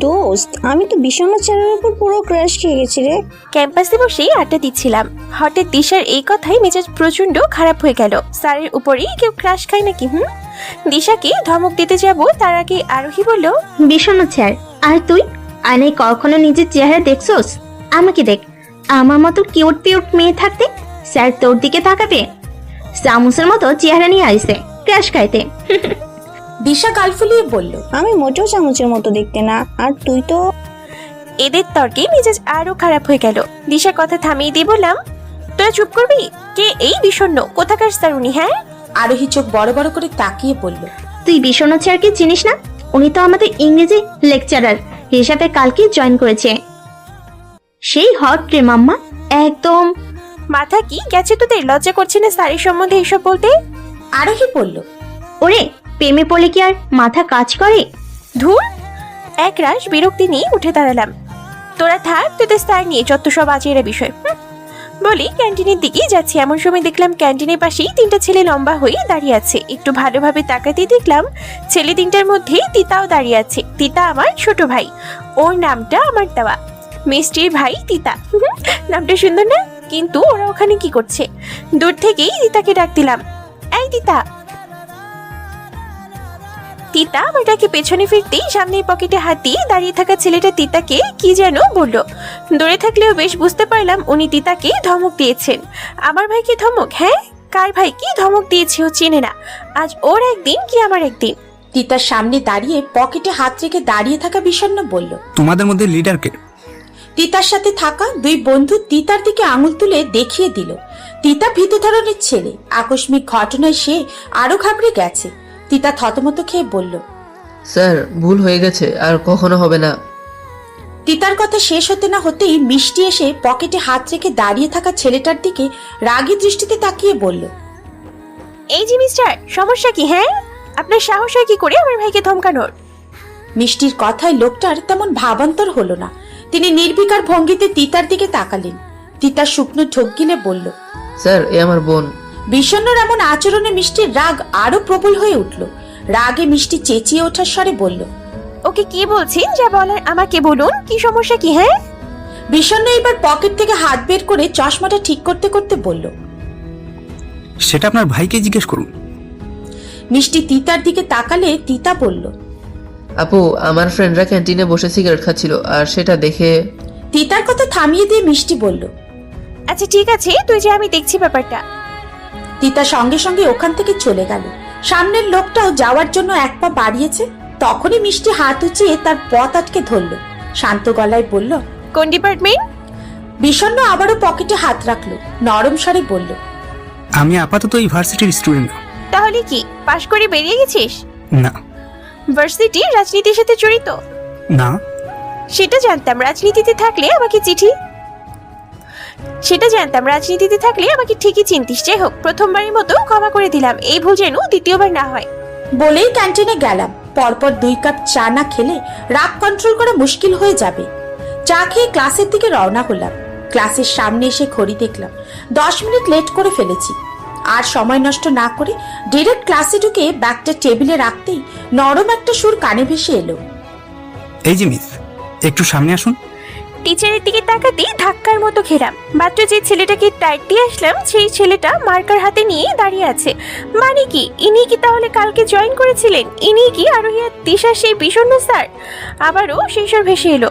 দোস্ত, আমি তো বিষণ্ণ ছেলের উপর পুরো ক্র্যাশ খেয়ে গেছি রে। ক্যাম্পাসে বসেই আড্ডা দিচ্ছিলাম, হঠাৎ দিশার এই কথাই মেজাজ প্রচন্ড খারাপ হয়ে গেল। স্যারের উপরেই কেউ ক্রাশ খায় নাকি? দিশাকে ধমক দিতে যাব তার আগে আরোহী বলল, বিষণ্ণ স্যার। আর তুই আয়নায় কখনো নিজের চেহারা দেখছোস? আমাকে দেখ, আমার মতো কিউট পিউট মেয়ে থাকতে স্যার তোর দিকে তাকাবে? চামচের মতো চেহারা নিয়ে আইছে ক্র্যাশ খাইতে। দিশা গাল ফুলিয়ে বলল, আমি মোটেও চামচের মতো দেখতে না, আর তুই তো। এদের তর্কে মেজাজ আরো খারাপ হয়ে গেল। দিশা কথা থামিয়ে দিয়ে বললাম, তোরা চুপ করবি? কে এই বিষণ্ণ? কোথাকার স্যার উনি? হ্যাঁ, আরোহী চোখ বড় বড় করে তাকিয়ে বলল, তুই বিষণ্ণ স্যারকে চিনিস না? উনি তো আমাদের ইংরেজি লেকচারার হিসাবে কালকে জয়েন করেছে। সেই হট রে মাম্মা, একদম। মাথা কি গেছে তোদের? লজ্জা করছে না স্যারের সম্বন্ধে এইসব বলতে? আরোহী বলল, ওরে, প্রেমে পড়লে কি আর মাথা কাজ করে? ধুর! এক রাশ বিরক্তি নিয়ে উঠে দাঁড়ালাম। তোরা থাক, তোদের স্যার নিয়ে যত সব আজেরা বিষয়। বলি ক্যান্টিনের দিকে যাচ্ছি, এমন সময় দেখলাম ক্যান্টিনের পাশেই তিনটা ছেলে লম্বা হয়ে দাঁড়িয়ে আছে। একটু ভালোভাবে তাকাতেই দেখলাম ছেলে তিনটার মধ্যে তিতাও দাঁড়িয়ে আছে। তিতা আমার ছোট ভাই, ওর নামটা আমার দেওয়া, মিষ্টির ভাই তিতা। নামটা সুন্দর না? কিন্তু ওরা ওখানে কি করছে? দূর থেকেই তিতাকে ডাক দিলাম, এই তিতা। তিতা আমার ডাকে পেছনে ফিরতেই সামনের পকেটে হাত দিয়ে দাঁড়িয়ে থাকা ছেলেটা তিতাকে কি যেন বলল। দূরে থাকলেও বেশ বুঝতে পারলাম উনি তিতাকে ধমক দিয়েছেন। আমার ভাইকে ধমক? হ্যাঁ, কার ভাইকে ধমক দিয়েছে ও চেনে না। আজ ওর একদিন কি আমার একদিন। তিতার সামনে দাঁড়িয়ে পকেটে হাত রেখে দাঁড়িয়ে থাকা বিষণ্ণ বলল, তোমাদের মধ্যে লিডারকে? তিতার সাথে থাকা দুই বন্ধু তিতার দিকে আঙুল তুলে দেখিয়ে দিল। তিতা ভীত ধরনের ছেলে, আকস্মিক ঘটনায় সে আরো ঘাবড়ে গেছে। তিতা থতমত খেয়ে বলল, স্যার ভুল হয়ে গেছে, আর কখনো হবে না। তিতার কথা শেষ হতে না হতেই মিষ্টি এসে পকেটে হাত রেখে দাঁড়িয়ে থাকা ছেলেটার দিকে রাগী দৃষ্টিতে তাকিয়ে বলল, এই যে মিস্টার, সমস্যা কি? হ্যাঁ, আপনার সাহস হয় কি করে আমার ভাইকে ধমকানোর? মিষ্টির কথায় লোকটার তেমন ভাবান্তর হলো না। তিনি নির্বিকার ভঙ্গিতে তিতার দিকে তাকালেন। তিতা শুকনো ঢোক গিলে বলল, স্যার এ আমার বোন। বিষণ্ণর এমন আচরণে মিষ্টির রাগ আরো প্রবল হয়ে উঠল। রাগে মিষ্টি চেঁচিয়ে ওঠার স্বরে বলল, ওকে কি বলছেন? যা বলার আমাকে বলুন, কি সমস্যা কি? হ্যাঁ। বিষণ্ণ এবার পকেট থেকে হাত বের করে চশমাটা ঠিক করতে করতে বলল, সেটা আপনার ভাইকে জিজ্ঞেস করুন। মিষ্টি তিতার দিকে তাকালে তিতা বলল, আপু, আমার ফ্রেন্ডরা ক্যান্টিনে বসে সিগারেট খাচ্ছিল, আর সেটা দেখে। তিতার কথা থামিয়ে দিয়ে মিষ্টি বলল, আচ্ছা ঠিক আছে, তুই যে, আমি দেখছি ব্যাপারটা। তিতা সঙ্গে সঙ্গে ওখান থেকে চলে গেল। সামনের লোকটাও যাওয়ার জন্য এক পা বাড়িয়েছে। তখনই মিষ্টি হাত উঁচিয়ে তার পথ আটকে ধরল। শান্ত গলায় বলল, কোন ডিপার্টমেন্ট? বিষণ্ণ আবারও পকেটে হাত রাখলো, নরম স্বরে বলল, আমি আপাতত ইউনিভার্সিটির স্টুডেন্ট না। তাহলে কি পাশ করে বেরিয়ে গেছিস? না। ভার্সিটি রাজনীতির সাথে জড়িত? না। সেটা জানতাম, রাজনীতিতে থাকলে আমাকে ঠিকই চিনতিস। যাই হোক, প্রথমবারের মতো ক্ষমা করে দিলাম, এই ভুল যেন দ্বিতীয়বার না হয়। বলেই ক্যান্টিনে গেলাম। পরপর 2 কাপ চা না খেলে রাগ কন্ট্রোল করা মুশকিল হয়ে যাবে। চা খেয়ে ক্লাসের দিকে রওনা হলাম। ক্লাসের সামনে এসে ঘড়ি দেখলাম 10 মিনিট লেট করে ফেলেছি। আর সময় নষ্ট না করে ডিরেক্ট ক্লাসে ঢুকে ব্যাগটা টেবিলে রাখতেই নরম একটা সুর কানে ভেসে এলো, এই যে মিস, একটু সামনে আসুন। টিচারের দিকে তাকাতেই ধাক্কার মতো খেলাম। মাত্র যে ছেলেটাকে টাইট দিয়ে আসলাম, সেই ছেলেটা মার্কার হাতে নিয়ে দাঁড়িয়ে আছে। মানে কি, ইনি কি তাহলে কালকে জয়েন করেছিলেন? ইনি কি আরোহী আর দিশার সেই বিষণ্ণ স্যার? আবারও সেই সব ভেসে এলো।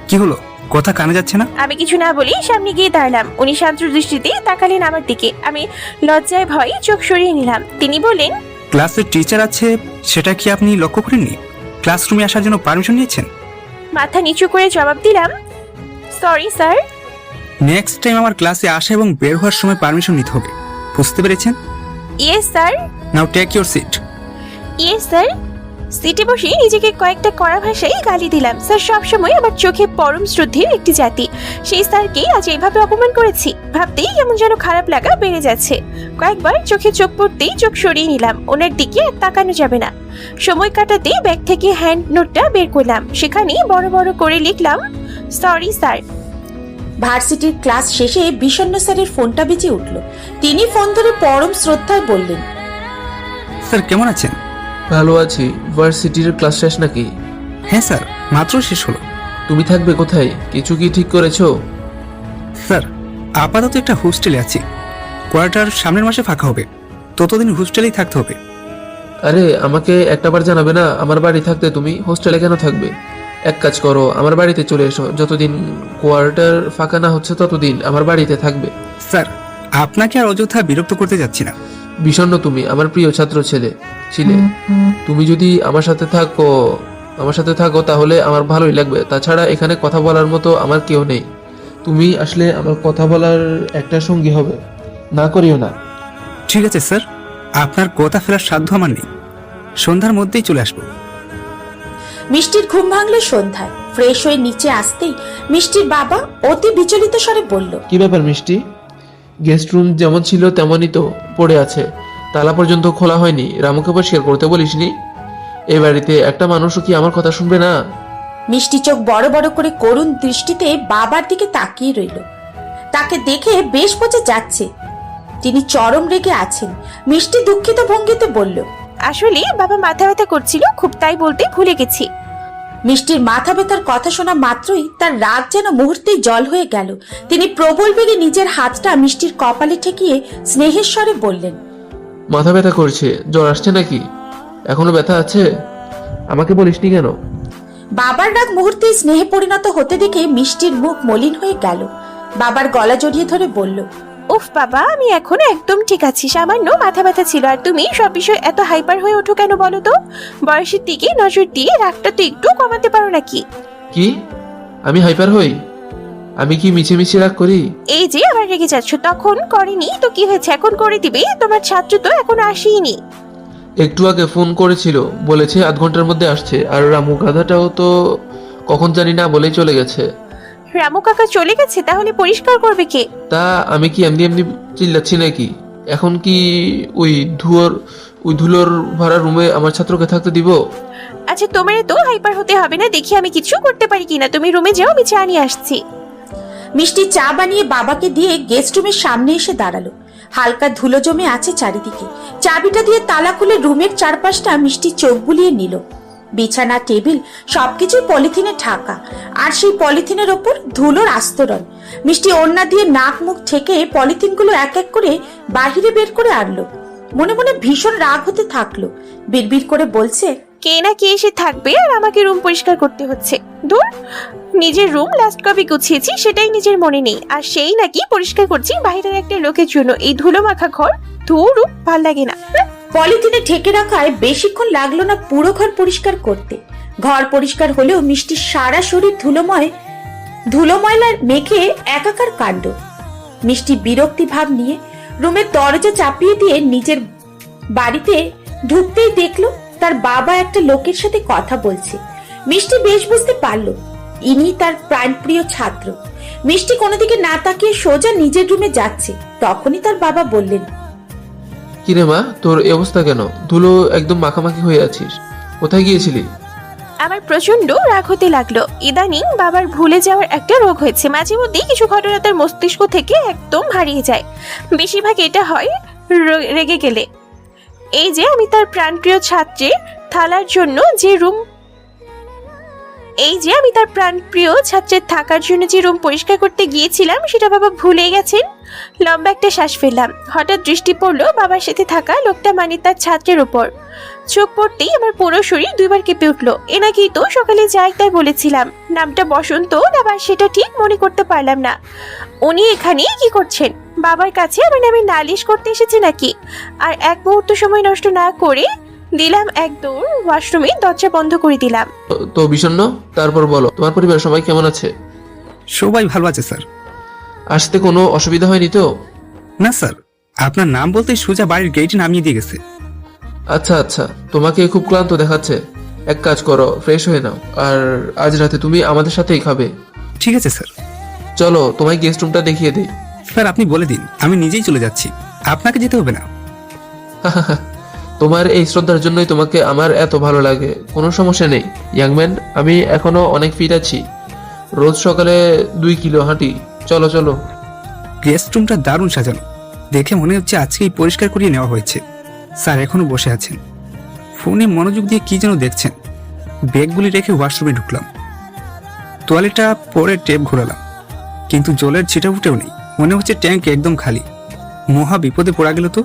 কি হলো, কথা কানে যাচ্ছে না? আমি কিছু না বলি সামনে গিয়ে দাঁড়ালাম। উনি শান্ত দৃষ্টিতে তাকালেন আমার দিকে। আমি লজ্জায় ভয়ে চোখ সরিয়ে নিলাম। তিনি বললেন, ক্লাসের টিচার আছে, সেটা কি আপনি লক্ষ্য করেননি? ক্লাসরুমে আসার জন্য পারমিশন নিয়েছেন? মাথা নিচু করে জবাব দিলাম, সরি স্যার। নেক্সট টাইম আমার ক্লাসে আসা এবং বের হওয়ার সময় পারমিশন নিতে হবে, বুঝতে পেরেছেন? Yes sir. Now take your seat. Yes sir. সিটে বসে নিজেকে কয়েকটা কড়া ভাষায় গালি দিলাম। স্যার সবসময় আমার চোখে পরম শ্রদ্ধেয় একটি জাতি, সেই স্যারকে আজ এইভাবে অপমান করেছি ভাবতেই কেমন যেন খারাপ লাগা বেড়ে যাচ্ছে। কয়েকবার চোখে চোখ পড়তেই চোখ সরিয়ে নিলাম। ওনার দিকে আর তাকানো যাবে না। সময় কাটাতে ব্যাগ থেকে হ্যান্ড নোটটা বের করলাম। সেখানে বড় বড় করে লিখলাম, সরি স্যার। ভার্সিটির ক্লাস শেষে বিষণ্ণ স্যারের ফোনটা বেজে উঠল। তিনি ফোন ধরে পরম শ্রদ্ধায় বললেন, স্যার কেমন আছেন? ভালো আছি। ভার্সিটির ক্লাস শেষ নাকি? হ্যাঁ স্যার, মাত্র শেষ হলো। তুমি থাকবে কোথায়? কিছু কি ঠিক করেছো? স্যার, আপাতত একটা হোস্টেলে আছি। কোয়ার্টার সামনের মাসে ফাঁকা হবে, ততদিন হোস্টেলেই থাকতে হবে। আরে আমাকে একটাবার জানাবে না? আমার বাড়ি থাকতে তুমি হোস্টেলে কেন থাকবে? এক কাজ করো, আমার বাড়িতে চলে এসো। যতদিন কোয়ার্টার ফাঁকা না হচ্ছে ততদিন আমার বাড়িতে থাকবে। স্যার, আপনাকে আর অযথা বিরক্ত করতে যাচ্ছি না। বিষণ্ণ তুমি আমার প্রিয় ছাত্র ছিলে। তুমি যদি আমার সাথে থাকো তাহলে আমার ভালোই লাগবে। তাছাড়া এখানে কথা বলার মতো আমার কেউ নেই। তুমি আসলে আমার কথা বলার একটা সঙ্গী হবে। না করিও না। ঠিক আছে স্যার, আপনার কথা ফেরার সাধ্য আমার নেই। সন্ধ্যার মধ্যেই চলে আসবো। মিষ্টির ঘুম ভাঙলো সন্ধ্যায়। ফ্রেশ হয়ে নিচে আসতেই মিষ্টির বাবা অতি বিচলিত স্বরে বলল, কি ব্যাপার মিষ্টি? গেস্ট রুম যেমন ছিল তেমনই তো পড়ে আছে, তালা পর্যন্ত খোলা হয়নি। রামুকে পরিষ্কার করতে বলিসনি? এই বাড়িতে একটা মানুষও কি আমার কথা শুনবে না? মিষ্টি চোখ বড় বড় করে করুণ দৃষ্টিতে বাবার দিকে তাকিয়ে রইল। তাকে দেখে বেশ বোঝা যাচ্ছে তিনি চরম রেগে আছেন। মিষ্টি দুঃখিত ভঙ্গিতে বলল, আসলে বাবা মাথা ব্যথা করছিল, খুব তাই বলতে ভুলে গেছি। মিষ্টির মাথা ব্যথার কথা শোনা মাত্রই তার রাগ যেন মুহূর্তেই জল হয়ে গেল। তিনি প্রবল বেগে নিজের হাতটা মিষ্টির কপালে ঠেকিয়ে স্নেহের স্বরে বললেন, মাথা ব্যথা করছে? জ্বর আসছে নাকি? এখনো ব্যথা আছে? আমাকে বলিসনি কেন? বাবার রাগ মুহূর্তেই স্নেহে পরিণত হতে দেখে মিষ্টির মুখ মলিন হয়ে গেল। বাবার গলা জড়িয়ে ধরে বলল, উফ বাবা, আমি এখন একদম ঠিক আছি। সামান্য মাথা ব্যথা ছিল, আর তুমি সব বিষয় এত হাইপার হয়ে ওঠো কেন বলো তো? বয়সের দিকে নজর দিয়ে রাগটা তো একটু কমাতে পারো নাকি? কি? আমি হাইপার হই? আমি কি মিছে মিছে রাগ করি? এই যে আবার রেগে যাচ্ছ, তখন করেনি তো কি হয়েছে, এখন করে দিবে। তোমার ছাত্র তো এখন আসেনি। একটু আগে ফোন করেছিল, বলেছে আধ ঘন্টার মধ্যে আসছে। আর রামু গাধাটাও তো কখন জানি না বলেই চলে গেছে। রামু কাকা চলে গেছে, তাহলে পরিষ্কার করবে কে? তা আমি কি এমনি এমনি চিল্লাচ্ছি নাকি? এখন কি ওই ধুলোর ভাড়া রুমে আমার ছাত্রকে থাকতে দিব? আচ্ছা, তোমার তো হাইপার হতে হবে না, দেখি আমি কিছু করতে পারি কিনা। তুমি রুমে যাও, আমি চা নিয়ে আসছি। মিষ্টি চা বানিয়ে বাবাকে দিয়ে গেস্ট রুমের সামনে এসে দাঁড়ালো। হালকা ধুলো জমে আছে চারিদিকে। চাবিটা দিয়ে তালা খুলে রুমের চারপাশটা মিষ্টি চোখ বুলিয়ে নিল। বিছানা, টেবিল সবকিছুই পলিথিনে ঢাকা, আর সেই পলিথিনের ওপর ধুলোর আস্তরণ। মিষ্টি ওড়না দিয়ে নাক মুখ ঠেকে পলিথিনগুলো এক এক করে বাহিরে বের করে আনলো। মনে মনে ভীষণ রাগ হতে থাকলো। বিড়বিড় করে বলছে, কে না কে এসে থাকবে আর আমাকে রুম পরিষ্কার করতে হচ্ছে। দূর, নিজের রুম লাস্ট কবে গুছিয়েছি সেটাই নিজের মনে নেই, আর সেই নাকি পরিষ্কার করছি বাইরের একটা লোকের জন্য। এই ধুলো মাখা ঘর, ধুর, ভাল লাগে না। পলিথিনে ঢেকে রাখায় বেশিক্ষণ লাগলো না পুরো ঘর পরিষ্কার করতে। ঘর পরিষ্কার হলেও মিষ্টির সারা শরীর ধুলোময়লার মেখে একাকার কাণ্ড। মিষ্টি বিরক্তি ভাব নিয়ে রুমের দরজা চাপিয়ে দিয়ে নিজের বাড়িতে ঢুকতেই দেখলো তার বাবা একটা লোকের সাথে কথা বলছে। মিষ্টি বেশ বুঝতে পারলো ইনি তার প্রাণপ্রিয় ছাত্র। মিষ্টি কোনো দিকে না তাকিয়ে সোজা নিজের রুমে যাচ্ছে। তখনই তার বাবা বললেন, কিরে মা, তোর এই অবস্থা কেন? ধুলো একদম মাখামাখি হয়ে আছিস, কোথায় গিয়েছিলি? আমার প্রচন্ড রাগ হতে লাগলো। ইদানিং বাবার ভুলে যাওয়ার একটা রোগ হয়েছে। মাঝে মধ্যেই কিছু ঘটনা তার মস্তিষ্ক থেকে একদম হারিয়ে যায়। বেশিরভাগ এটা হয় রেগে গেলে। এই যে আমি তার প্রাণপ্রিয় ছাত্রের থাকার জন্য যে রুম পরিষ্কার করতে গিয়েছিলাম সেটা বাবা ভুলে গেছেন। লম্বা একটা শ্বাস ফেললাম। হঠাৎ দৃষ্টি পড়লো বাবার সাথে থাকা লোকটা, মানে তার ছাত্রের উপর। চোখ পড়তেই আমার পুরো শরীর দুইবার কেঁপে উঠলো। এনাকেই তো সকালে যাই তাই বলেছিলাম। নামটা বসন্ত না বা সেটা ঠিক মনে করতে পারলাম না। উনি এখানে কি করছেন? বাবার কাছে আমার নামে নালিশ করতে এসেছে নাকি? আর এক মুহূর্ত সময় নষ্ট না করে দিলাম এক দৌড় ওয়াশরুমে, দরজা বন্ধ করে দিলাম। তো বিষণ্ণ? তারপর বলো, তোমার পরিবারের সবাই কেমন আছে? সবাই ভালো আছে স্যার। আসতে কোনো অসুবিধা হয়নি তো? না স্যার, আপনার নাম বলতেই সোজা বাড়ির গেটে নামিয়ে দিয়ে গেছে। আচ্ছা আচ্ছা, তোমাকে খুব ক্লান্ত দেখাচ্ছে। এক কাজ করো, ফ্রেশ হয়ে নাও। আর আজ রাতে তুমি আমাদের সাথেই খাবে। ঠিক আছে স্যার। চলো তোমায় গেস্ট রুমটা দেখিয়ে দিই। স্যার, আপনি বলে দিন, আমি নিজেই চলে যাচ্ছি, আপনাকে যেতে হবে না। তোমার এই শ্রদ্ধার জন্যই তোমাকে আমার এত ভালো লাগে। কোনো সমস্যা নেই ইয়াংম্যান, আমি এখনো অনেক ফিট আছি। রোজ সকালে 2 কিলো হাঁটি। চলো চলো। গেস্ট রুমটা দারুণ সাজানো, দেখে মনে হচ্ছে আজকেই পরিষ্কার করিয়ে নেওয়া হয়েছে। স্যার এখনো বসে আছেন, ফোনে মনোযোগ দিয়ে কি যেন দেখছেন। ব্যাগগুলি রেখে ওয়াশরুমে ঢুকলাম। তোয়ালেটা পরে টেপ ঘোরালাম, কিন্তু জলের ছিটা ফুটেও নেই। মনে হচ্ছে ট্যাঙ্ক একদম খালি। মহা বিপদে পড়া গেল তো।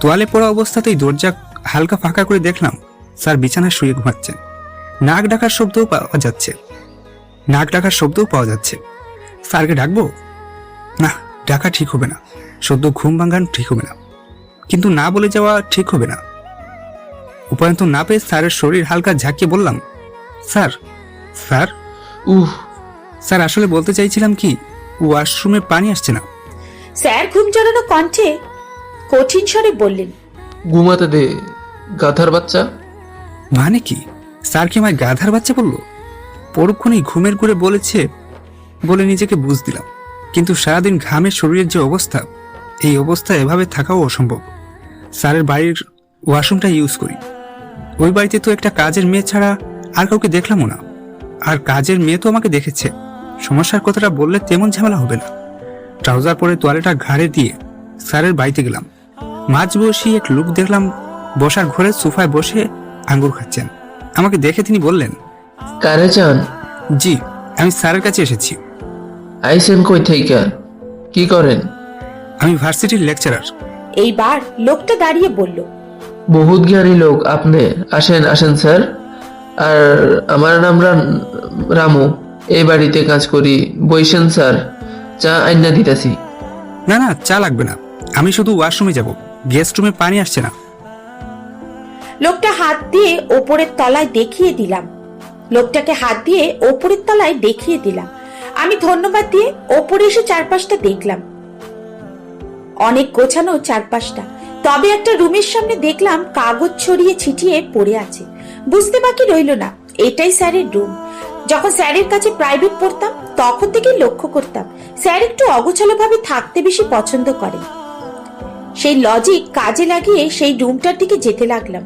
তোয়ালে পড়া অবস্থাতেই দরজা হালকা ফাঁকা করে দেখলাম স্যার বিছানায় শুয়ে ঘুমাচ্ছেন। নাক ডাকার শব্দও পাওয়া যাচ্ছে। স্যারকে ডাকবো? না, ডাকা ঠিক হবে না। সদ্য ঘুম ভাঙানো ঠিক হবে না, কিন্তু না বলে যাওয়া ঠিক হবে না। উপায়ন্ত না পেয়ে স্যারের শরীর হালকা ঝাঁকিয়ে বললাম, স্যার স্যার উহ, স্যার আসলে বলতে চাইছিলাম কি, ওয়াশরুমে পানি আসছে না। স্যার ঘুম জড়ানো কণ্ঠে কঠিন স্বরে বললেন, ঘুমাতে দে গাধার বাচ্চা। মানে কি? স্যার কি আমায় গাধার বাচ্চা বললো? পরক্ষণেই ঘুমের ঘুরে বলেছে বলে নিজেকে বুঝ দিলাম, কিন্তু সারাদিন ঘামের শরীরের যে অবস্থা, এই অবস্থায় এভাবে থাকাও অসম্ভব। স্যারের বাড়ির ওয়াশরুমটা ইউজ করি। ওই বাড়িতে তো একটা কাজের মেয়ে ছাড়া আর কাউকে দেখলামও না। আর কাজের মেয়ে তো আমাকে দেখেছে। সমস্যার কথাটা বললে তেমন ঝামেলা হবে না। ট্রাউজার পরে তোয়ালেটা ঘাড়ে দিয়ে স্যারের বাড়িতে গেলাম। মাঝ বসি এক লোক দেখলাম বসার ঘরে সোফায় বসে আঙ্গুর খাচ্ছেন। আমাকে দেখে তিনি বললেন, কারে চান? জি, আমি স্যারের কাছে এসেছি। আইসেন কই থেকে? কি করেন? আমি ভার্সিটির লেকচারার। এইবার লোকটা দাঁড়িয়ে বলল, বহুত জ্ঞানী লোক আপনি। আসেন আসেন স্যার। আর আমার নাম রামু, এই বাড়িতে কাজ করি। বইসেন স্যার, চা আইনা দিতেছি। না না, চা লাগবে না, আমি শুধু ওয়াশরুমে যাব। গেস্ট রুমে পানি আসছে না। লোকটা হাত দিয়ে ওপরের তলায় দেখিয়ে দিলাম। আমি ধন্যবাদ দিয়ে ওপরে এসে চারপাশটা দেখলাম। অনেক গোছানো চারপাশটা। তবে একটা রুমের সামনে দেখলাম কাগজ ছড়িয়ে ছিটিয়ে পড়ে আছে। বুঝতে বাকি রইল না এটাই স্যারের রুম। যখন স্যারের কাছে প্রাইভেট পড়তাম তখন থেকেই লক্ষ্য করতাম স্যার একটু অগোছালো ভাবে থাকতে বেশি পছন্দ করেন। সেই লজিক কাজে লাগিয়ে সেই রুমটার দিকে যেতে লাগলাম।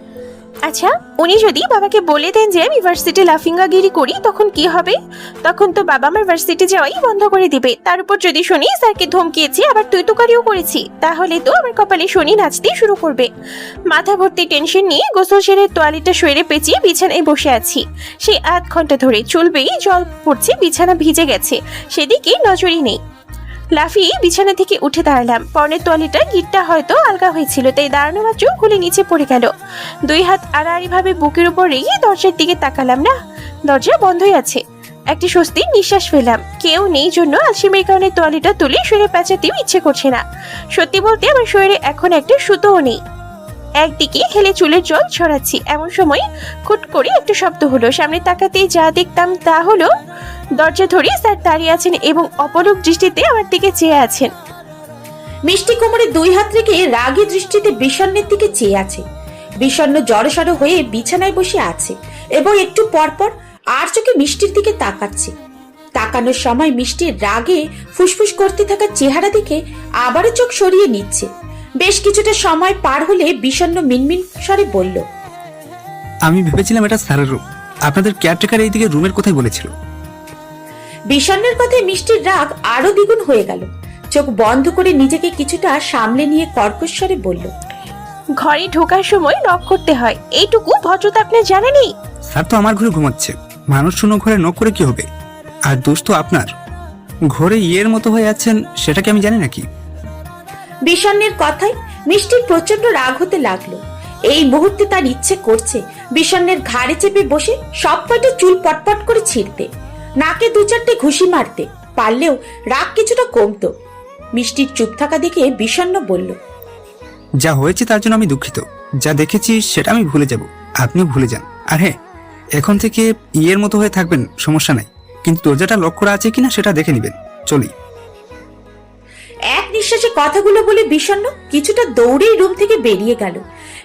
আচ্ছা, উনি যদি বাবাকে বলে দেন যে আমি ভার্সিটি লাফিঙ্গাগিরি করি, তখন কি হবে? তখন তো বাবা আমার ভার্সিটি যাওয়াই বন্ধ করে দিবে। তার উপর যদি শুনি স্যারকে ধমকিয়েছি, আবার তুই তুকারিও করেছি, তাহলে তো আমার কপালে শনি নাচতে শুরু করবে। মাথা ভর্তি টেনশন নিয়ে গোসল সেরে তোয়ালিটা শরীরে পেঁচিয়ে বিছানায় বসে আছি। সেই আধ ঘন্টা ধরে চুল বেয়ে জল পড়ছে, বিছানা ভিজে গেছে, সেদিকে নজরই নেই। লাফিয়ে বিছানা থেকে উঠে দাঁড়ালাম। পরনের তোয়ালিটা গিটটা হয়তো আলগা হয়েছিল, তাই দাঁড়ানো মাত্র খুলে নিচে পড়ে গেল। দুই হাত আড়াআড়ি ভাবে বুকের উপর রেখে দরজার দিকে তাকালাম। না, দরজা বন্ধই আছে। একটি স্বস্তির নিঃশ্বাস ফেলাম। কেউ নেই জন্য আলসেমির কারণে তোয়ালিটা তুলে শরীরে পেঁচাতেও ইচ্ছে করছে না। সত্যি বলতে আমার শরীরে এখন একটা সুতোও নেই। একদিকে হেলে চুলের জল ছড়াচ্ছি, এমন সময় খুট করে একটা শব্দ হলো। সামনে তাকাতেই যা দেখতাম তা হলো দরজা ধরে স্যার দাঁড়িয়ে আছেন এবং অপলক দৃষ্টিতে আমার দিকে চেয়ে আছেন। মিষ্টি কোমরে দুই হাত রেখে রাগী দৃষ্টিতে বিষণ্ণের দিকে চেয়ে আছে। বিষণ্ণ জড়সড় হয়ে বিছানায় বসে আছে এবং একটু পরপর আর চোখে মিষ্টির দিকে তাকাচ্ছে। তাকানোর সময় মিষ্টির রাগে ফুসফুস করতে থাকা চেহারা দেখে আবারও চোখ সরিয়ে নিচ্ছে। বেশ কিছুটা সময় পার হলে বিষণ্ণ মিনমিন স্বরে বলল, আমি ভেবেছিলাম এটা স্যারের রুম। আপনাদের কেয়ারটেকার এইদিকে রুমের কথাই বলেছিল। বিষণ্ণের কথায় মিষ্টির রাগ আরো দ্বিগুণ হয়ে গেল। চোখ বন্ধ করে নিজেকে কিছুটা সামলে নিয়ে কর্কশ স্বরে বলল, ঘরে ঢোকার সময় নক করতে হয়, এইটুকু ভদ্রতা আপনার জানা নেই? স্যার তো আমার ঘরে ঘুমাচ্ছে, মানুষ শূন্য ঘরে নক করে কি হবে? আর দোষ তো আপনার। ঘরে ইয়ের মতো হয়ে আছেন সেটা কি আমি জানি নাকি? বিষণ্ণের কথায় মিষ্টির প্রচন্ড রাগ হতে লাগলো। এই মুহূর্তে তার ইচ্ছে করছে বিষণ্ণের ঘাড়ে চেপে বসে সব কয়টা চুল পটপট করে ছিঁড়তে, নাকে দু চারটে ঘুষি মারতে পারলেও রাগ কিছুটা কমতো। মিষ্টির চুপ থাকা দেখে বিষণ্ণ বলল, যা হয়েছে তার জন্য আমি দুঃখিত। যা দেখেছি সেটা আমি ভুলে যাব, আপনিও ভুলে যান। আর হ্যাঁ, এখন থেকে ইয়ের মতো হয়ে থাকবেন, সমস্যা নাই, কিন্তু দরজাটা লক করা আছে কিনা সেটা দেখে নেবেন। চলি। এক নিঃশ্বাসে কথাগুলো বলে বিষণ্ণ কিছুটা দৌড়েই রুম থেকে বেরিয়ে গেল।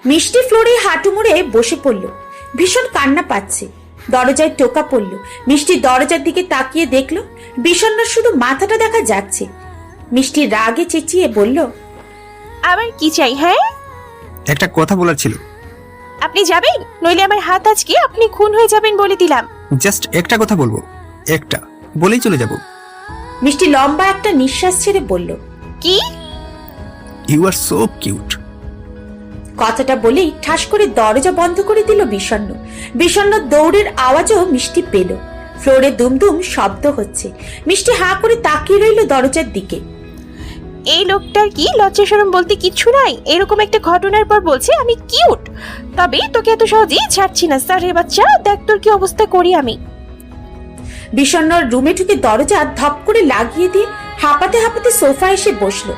মিষ্টি ফ্লোরে হাঁটু মুড়ে বসে পড়ল। ভীষণ কান্না পাচ্ছে। দরজায় টোকা পড়ল। মিষ্টি দরজার দিকে তাকিয়ে দেখল বিষণ্ণ শুধু মাথাটা দেখা যাচ্ছে। মিষ্টি রাগে চেঁচিয়ে বলল, আবার কি চাই? হ্যাঁ, একটা কথা বলার ছিল। আপনি যাবেন, নইলে আমার হাত আজকে আপনি খুন হয়ে যাবেন বলে দিলাম। জাস্ট একটা কথা বলবো, একটা বলেই চলে যাব। মিষ্টি লম্বা একটা নিঃশ্বাস ছেড়ে বলল, কি? You are so cute. কথাটা বলেই ঠাস করে দরজা বন্ধ করে দিল বিষণ্ণ। বিষণ্ণ দৌড়ের আওয়াজও মিষ্টি পেল। ফ্লোরে দুমদুম শব্দ হচ্ছে। মিষ্টি হাঁ করে তাকিয়ে রইল দরজার দিকে। এই লোকটার কি লজ্জা শরম বলতে কিচ্ছু নাই? এরকম একটা ঘটনার পর বলছে আমি কিউট। তবে তোকে এত সহজেই ছাড়ছি না স্যারের বাচ্চা, দেখ তোর কি অবস্থা করি আমি। বিষণ্ণ রুমে ঢুকে দরজা ধপ করে লাগিয়ে দিয়ে হাঁপাতে হাঁপাতে সোফা এসে বসলো।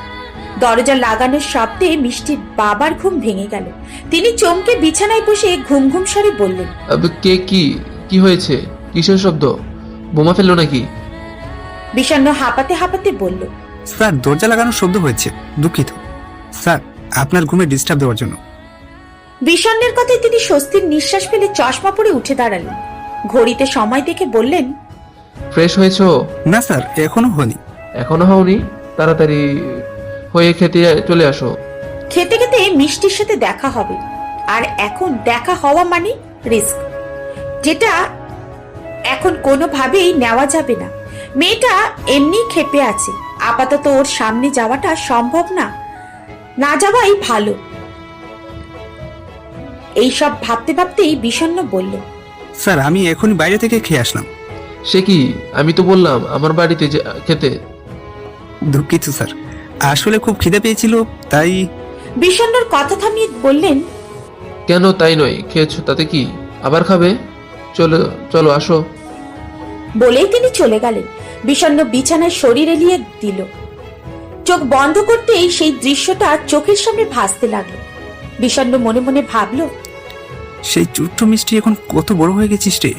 দরজা লাগানোর শব্দে মিষ্টির বাবার ঘুম ভেঙে গেল। তিনি চমকে বিছানায় বসে ঘুম ঘুম স্বরে বললেন, কে? কি হয়েছে? কিসের শব্দ? বোমা ফেললো নাকি? বিষণ্ণ হাঁপাতে হাঁপাতে বলল, স্যার দরজা লাগানোর শব্দ হয়েছে, দুঃখিত স্যার আপনার ঘুমে ডিস্টার্ব দেওয়ার জন্য। বিষণ্ণের কথায় তিনি স্বস্তির নিঃশ্বাস ফেলে চশমা পরে উঠে দাঁড়ালেন। ঘড়িতে সময় দেখে বললেন, ফ্রেশ হয়েছো? না স্যার এখনো হয়নি। এখনো হওনি? তাড়াতাড়ি হয়ে খেতে চলে আসো। খেতে খেতে মিষ্টির সাথে দেখা হবে। আর এখন দেখা হওয়া মানে রিস্ক, যেটা এখন কোনোভাবেই নেওয়া যাবে না। মেয়েটা এমনি ক্ষেপে আছে, আপাতত ওর সামনে যাওয়াটা সম্ভব না, না যাওয়াই ভালো। এইসব ভাবতে ভাবতেই বিষণ্ণ বলল, স্যার আমি এখনই বাইরে থেকে খেয়ে আসলাম। সে কি? আমি তো বললাম আমার বাড়িতে খেতে। দুঃখিত স্যার, আসলে খুব খিদে পেয়েছিল তাই। বিষণ্ণর কথা থামিয়ে বললেন, কেন তাই নয়, খেয়েছো তাতে কি? আবার খাবে? চলো চলো আসো। বলেই তিনি চলে গেলেন। বিষণ্ণ বিছানায় শরীর এলিয়ে দিল। চোখ বন্ধ করতেই সেই দৃশ্যটা চোখের সামনে ভাসতে লাগলো। বিষণ্ণ মনে মনে ভাবল, সেই ছোট্ট মিষ্টি এখন কত বড় হয়ে গেছিস রে।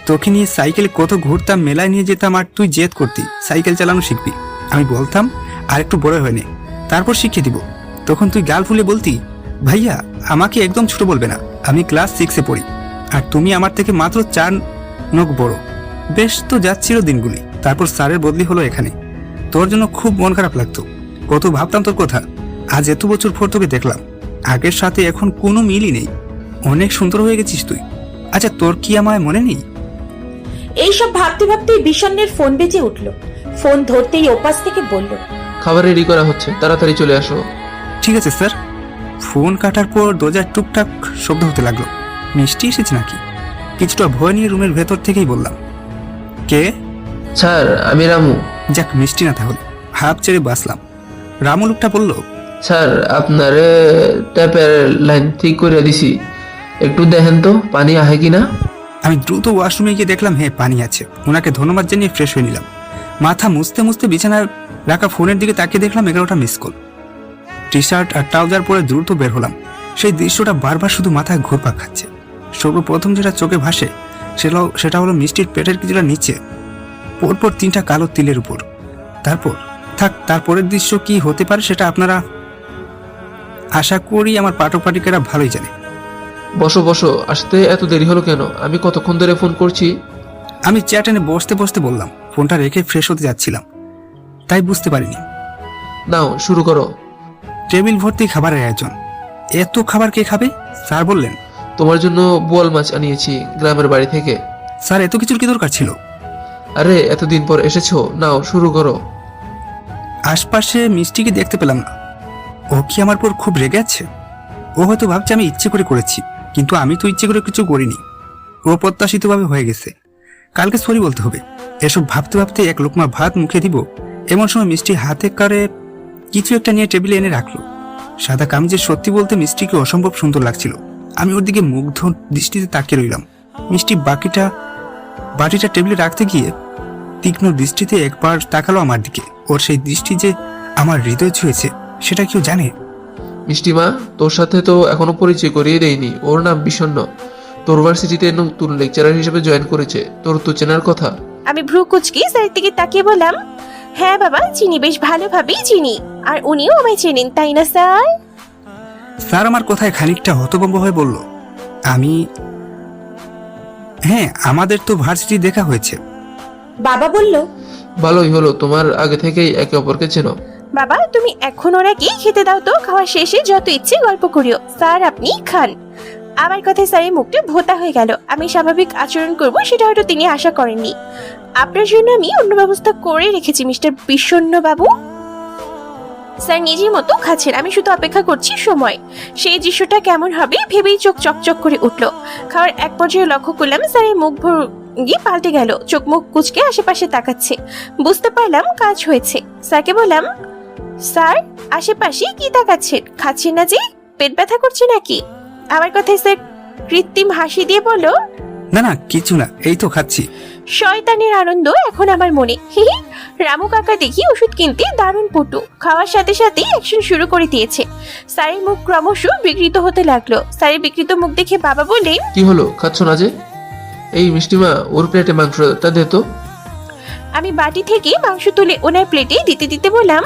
তোকে নিয়ে সাইকেলে কত ঘুরতাম, মেলায় নিয়ে যেতাম আর তুই জেদ করতি সাইকেল চালানো শিখবি। আমি বলতাম আর একটু বড় হয়ে নে, তারপর শিখিয়ে দিব। তখন তুই গাল ফুলে বলতি, ভাইয়া আমাকে একদম ছোট বলবে না, আমি ক্লাস 6-এ পড়ি আর তুমি আমার থেকে মাত্র 4 নখ বড়। বেশ তো যাচ্ছিল দিনগুলি। তারপর স্যারের বদলি হলো এখানে, তোর জন্য খুব মন খারাপ লাগতো, কত ভাবতাম তোর কথা। আজ এত বছর পর তোকে দেখলাম, আগের সাথে এখন কোনো মিলই নেই। অনেক সুন্দর হয়ে গেছিস তুই। আচ্ছা তোর কি আমায় মনে নেই? এইসব ভাবতে ভাবতেই বিষণ্ণের ফোন বেজে উঠল। ফোন ধরতেই ওপাশ থেকে বলল, খাবার রেডি করা হচ্ছে, তাড়াতাড়ি চলে আসো। ঠিক আছে স্যার। ফোন কাটার পর দরজার টুকটাক শব্দ হতে লাগলো। মিষ্টি এসেছে নাকি? কিছুটা ভয় নিয়ে রুমের ভেতর থেকেই বললাম, কে? স্যার আমি রামু। যাক মিষ্টি না তাহলে, হাফ ছেড়ে বাসলাম। রামু লোকটা বলল, স্যার আপনার ট্যাপের লাইন ঠিক করে দিছি, একটু দেখেন তো পানি আহে কিনা। আমি দ্রুত ওয়াশরুমে গিয়ে দেখলাম হ্যাঁ পানি আছে। ওনাকে ধন্যবাদ জানিয়ে ফ্রেশ হয়ে নিলাম। মাথা মুছতে মুছতে বিছানার রাখা ফোনের দিকে তাকিয়ে দেখলাম 11টা মিস কল। টি শার্ট আর ট্রাউজার পরে দ্রুত বের হলাম। সেই দৃশ্যটা বারবার শুধু মাথায় ঘুরপাক খাচ্ছে। সর্বপ্রথম যেটা চোখে ভাসে সেটা হলো মিষ্টির পেটের কিছুটা নিচে, পরপর 3টা কালো তিলের উপর। তারপরের দৃশ্য কি হতে পারে সেটা আপনারা আশা করি আমার পাঠক পাঠিকারা ভালোই জানে। বসো বসো, আসতে এত দেরি হলো কেন? আমি কতক্ষণ ধরে ফোন করছি। আমি চেয়ার টেনে বসতে বসতে বললাম, ফোনটা রেখে ফ্রেশ হতে যাচ্ছিলাম, তাই বুঝতে পারিনি। নাও শুরু করো। টেবিল ভর্তি খাবারের আয়োজন। এত খাবার কে খাবে? স্যার বললেন, তোমার জন্য বোয়াল মাছ আনিয়েছি গ্রামের বাড়ি থেকে। স্যার এত কিছুর কি দরকার ছিল? আরে এতদিন পর এসেছো, নাও শুরু করো। আশপাশে মিষ্টিকে দেখতে পেলাম না। ও কি আমার পর খুব রেগে আছে? ও হয়তো ভাবছে আমি ইচ্ছে করে করেছি, কিন্তু আমি তো ইচ্ছে করে কিছু করিনি। ও প্রত্যাশিতভাবে হয়ে গেছে। কালকে সরি বলতে হবে। এসব ভাবতে ভাবতে এক লোকমা ভাত মুখে দিব এমন সময় মিষ্টি হাতে করে কিছু একটা নিয়ে টেবিলে এনে রাখলো। সাদা কামিজে সত্যি বলতে মিষ্টিকে অসম্ভব সুন্দর লাগছিল। আমি ওর দিকে মুগ্ধ দৃষ্টিতে তাকিয়ে রইলাম। মিষ্টি বাটিটা টেবিলে রাখতে গিয়ে তীক্ষ্ণ দৃষ্টিতে একবার তাকালো আমার দিকে। ওর সেই দৃষ্টি যে আমার হৃদয় ছুঁয়েছে সেটা কেউ জানে? মিষ্টিমা, তোর সাথে তো এখনো পরিচয় করিয়ে দেয়নি। ওর নাম বিষণ্ণ, তোর ভার্সিটিতে নতুন লেকচারার হিসেবে জয়েন করেছে। তোর তো চেনার কথা। আমি ভ্রু কুচকি স্যারের দিকে তাকিয়ে বললাম, হ্যাঁ বাবা চিনি, বেশ ভালোভাবেই চিনি। আর উনিও আমায় চেনেন তাই না স্যার? স্যার আমার কথায় খানিকটা হতভম্ব হয়ে বলল, হ্যাঁ আমাদের তো ভার্সিটি দেখা হয়েছে। বাবা বলল, ভালোই হলো, তোমার আগে থেকেই একে অপরকে চেনো। বাবা তুমি এখন ওনাকে খেতে দাও তো, খাওয়া শেষে যত ইচ্ছে গল্প করিও। স্যার আপনি খান। আমার কথায় স্যারের মুখটা ভোতা হয়ে গেল। আমি স্বাভাবিক আচরণ করব সেটা হয়তো তিনি আশা করেননি। আপনার জন্য আমি অন্য ব্যবস্থা করে রেখেছি মিস্টার বিষণ্ণ বাবু। স্যার নিজের মতো খাচ্ছেন, আমি শুধু অপেক্ষা করছি সময়। সেই দৃশ্যটা কেমন হবে ভেবেই চোখ চকচক করে উঠলো। খাওয়ার এক পর্যায়ে লক্ষ্য করলাম স্যারের মুখ ভঙ্গি পাল্টে গেল, চোখ মুখ কুচকে আশেপাশে তাকাচ্ছে। বুঝতে পারলাম কাজ হয়েছে। স্যারকে বললাম, স্যার আশেপাশে কি তাকাচ্ছেন? খাচ্ছেন না যে? পেট ব্যথা করছে নাকি? আমার কথায় স্যার কৃত্রিম হাসি দিয়ে বলল, না না, কিছু না, এই তো খাচ্ছি। শয়তানের আনন্দ এখন আমার মনে। হি হি। রামু কাকা দেখি ওষুধ কিনতে দারুণ পটু, খাওয়ার সাথে সাথে অ্যাকশন শুরু করে দিয়েছে। স্যারের মুখ ক্রমশ বিকৃত হতে লাগলো। স্যারের বিকৃত মুখ দেখে বাবা বলে, কি হলো, খাচ্ছ না যে? এই মিষ্টিমা, ওর প্লেটে মাংসটা দে তো। আমি বাটি থেকে মাংস তুলে ওনার প্লেটে দিতে দিতে বললাম,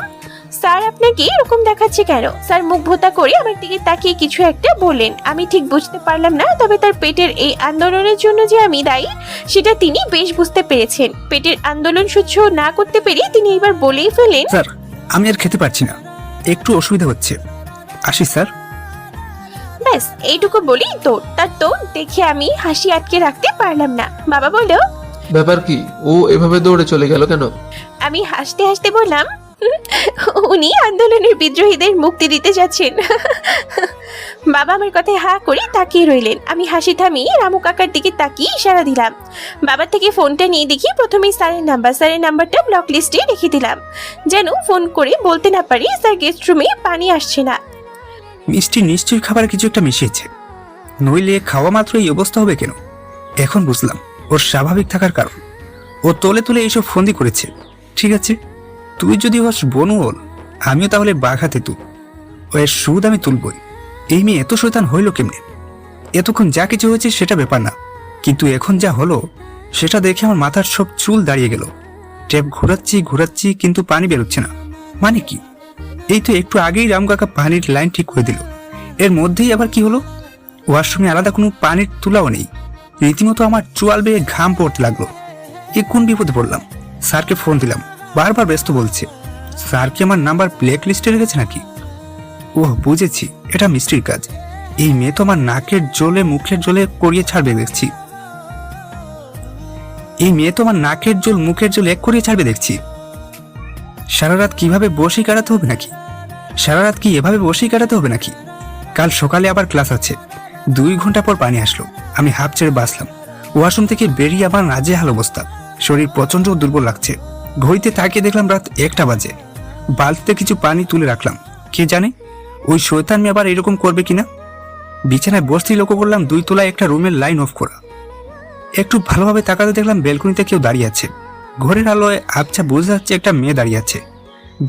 স্যার আপনাকে এরকম দেখাচ্ছে কেন? স্যার মুখ ভোতা করে আমার দিকে তাকিয়ে কিছু একটা বললেন। আমি ঠিক বুঝতে পারলাম না, তবে তার পেটের এই আন্দোলনের জন্য যে আমি দায়ী সেটা তিনি বেশ বুঝতে পেরেছেন। পেটের আন্দোলন সহ্য না করতে পেরে তিনি এবার বলেই ফেলেন, স্যার আমি আর খেতে পারছি না, একটু অসুবিধা হচ্ছে, আসি স্যার। ব্যাস এইটুকু বলেই তো তার তো দেখে আমি হাসি আটকে রাখতে পারলাম না। বাবা বলল, ব্যাপার কি, ও এভাবে দৌড়ে চলে গেল কেন? আমি হাসতে হাসতে বললাম, উনি আন্দোলনের বিদ্রোহীদের মুক্তি দিতে যাচ্ছেন। বাবা আমার কথায় হা করে তাকিয়ে রইলেন। আমি হাসি থামিয়ে রামু কাকার দিকে তাকিয়ে ইশারা দিলাম। বাবার থেকে ফোনটা নিয়ে দেখি প্রথমেই স্যারের নাম্বারটা ব্লক লিস্টে রেখে দিলাম, যেন ফোন করে বলতে না পারি স্যার গেস্ট রুমে পানি আসছে না। মিষ্টি নিশ্চয়ই খাবারে কিছু একটা মিশিয়েছে, নইলে খাওয়া মাত্র এই অবস্থা হবে কেন? এখন বুঝলাম ওর স্বাভাবিক থাকার কারণ। ও তোলে তোলে এইসব ফন্দি করেছে। ঠিক আছে, তুই যদি হস বনু হল, আমিও তাহলে বাঘাতে তুল। ও এর সুদ আমি তুলবই। এই মেয়ে এত শয়তান হইল কেমনে? এতক্ষণ যা কিছু হয়েছে সেটা ব্যাপার না, কিন্তু এখন যা হলো সেটা দেখে আমার মাথার সব চুল দাঁড়িয়ে গেল। ট্যাপ ঘোরাচ্ছি কিন্তু পানি বেরোচ্ছে না, মানে কি? এই তো একটু আগেই রাম কাকা পানির লাইন ঠিক করে দিল, এর মধ্যেই আবার কি হলো? ওয়াশরুমে আলাদা কোনো পানির তুলাও নেই। রীতিমতো আমার চোয়াল বেয়ে ঘাম পড়তে লাগলো। এ কোন বিপদে পড়লাম? স্যারকে ফোন দিলাম, বারবার ব্যস্ত বলছে। স্যার কি আমার নাম্বার ব্ল্যাক লিস্টে রেখেছে নাকি? ওহ বুঝেছি, এটা মিষ্টির কাজ। এই মেয়ে তো আমার নাকের জলে মুখের জলে করিয়ে ছাড়বে দেখছি। মুখের জল এক করিয়ে ছাড়বে দেখছি। সারা রাত কিভাবে বসেই কাটাতে হবে নাকি? এভাবে বসেই কাটাতে হবে নাকি? কাল সকালে আবার ক্লাস আছে। 2 ঘন্টা পর পানি আসলো, আমি হাফ ছেড়ে বাঁচলাম। ওয়াশরুম থেকে বেরিয়ে আমার নাজেহাল অবস্থা, শরীর প্রচন্ড দুর্বল লাগছে। ঘড়িতে তাকিয়ে দেখলাম রাত 1টা বাজে। বালতিতে কিছু পানি তুলে রাখলাম, কে জানে ওই শয়তান মেয়ে আবার এরকম করবে কিনা। বিছানায় বসতেই লক্ষ্য করলাম 2 তলায় একটা রুমের লাইন অফ করা। একটু ভালোভাবে তাকাতে দেখলাম ব্যালকনিতে কেউ দাঁড়িয়ে আছে। ঘরের আলোয় আবছা বোঝা যাচ্ছে একটা মেয়ে দাঁড়িয়ে আছে।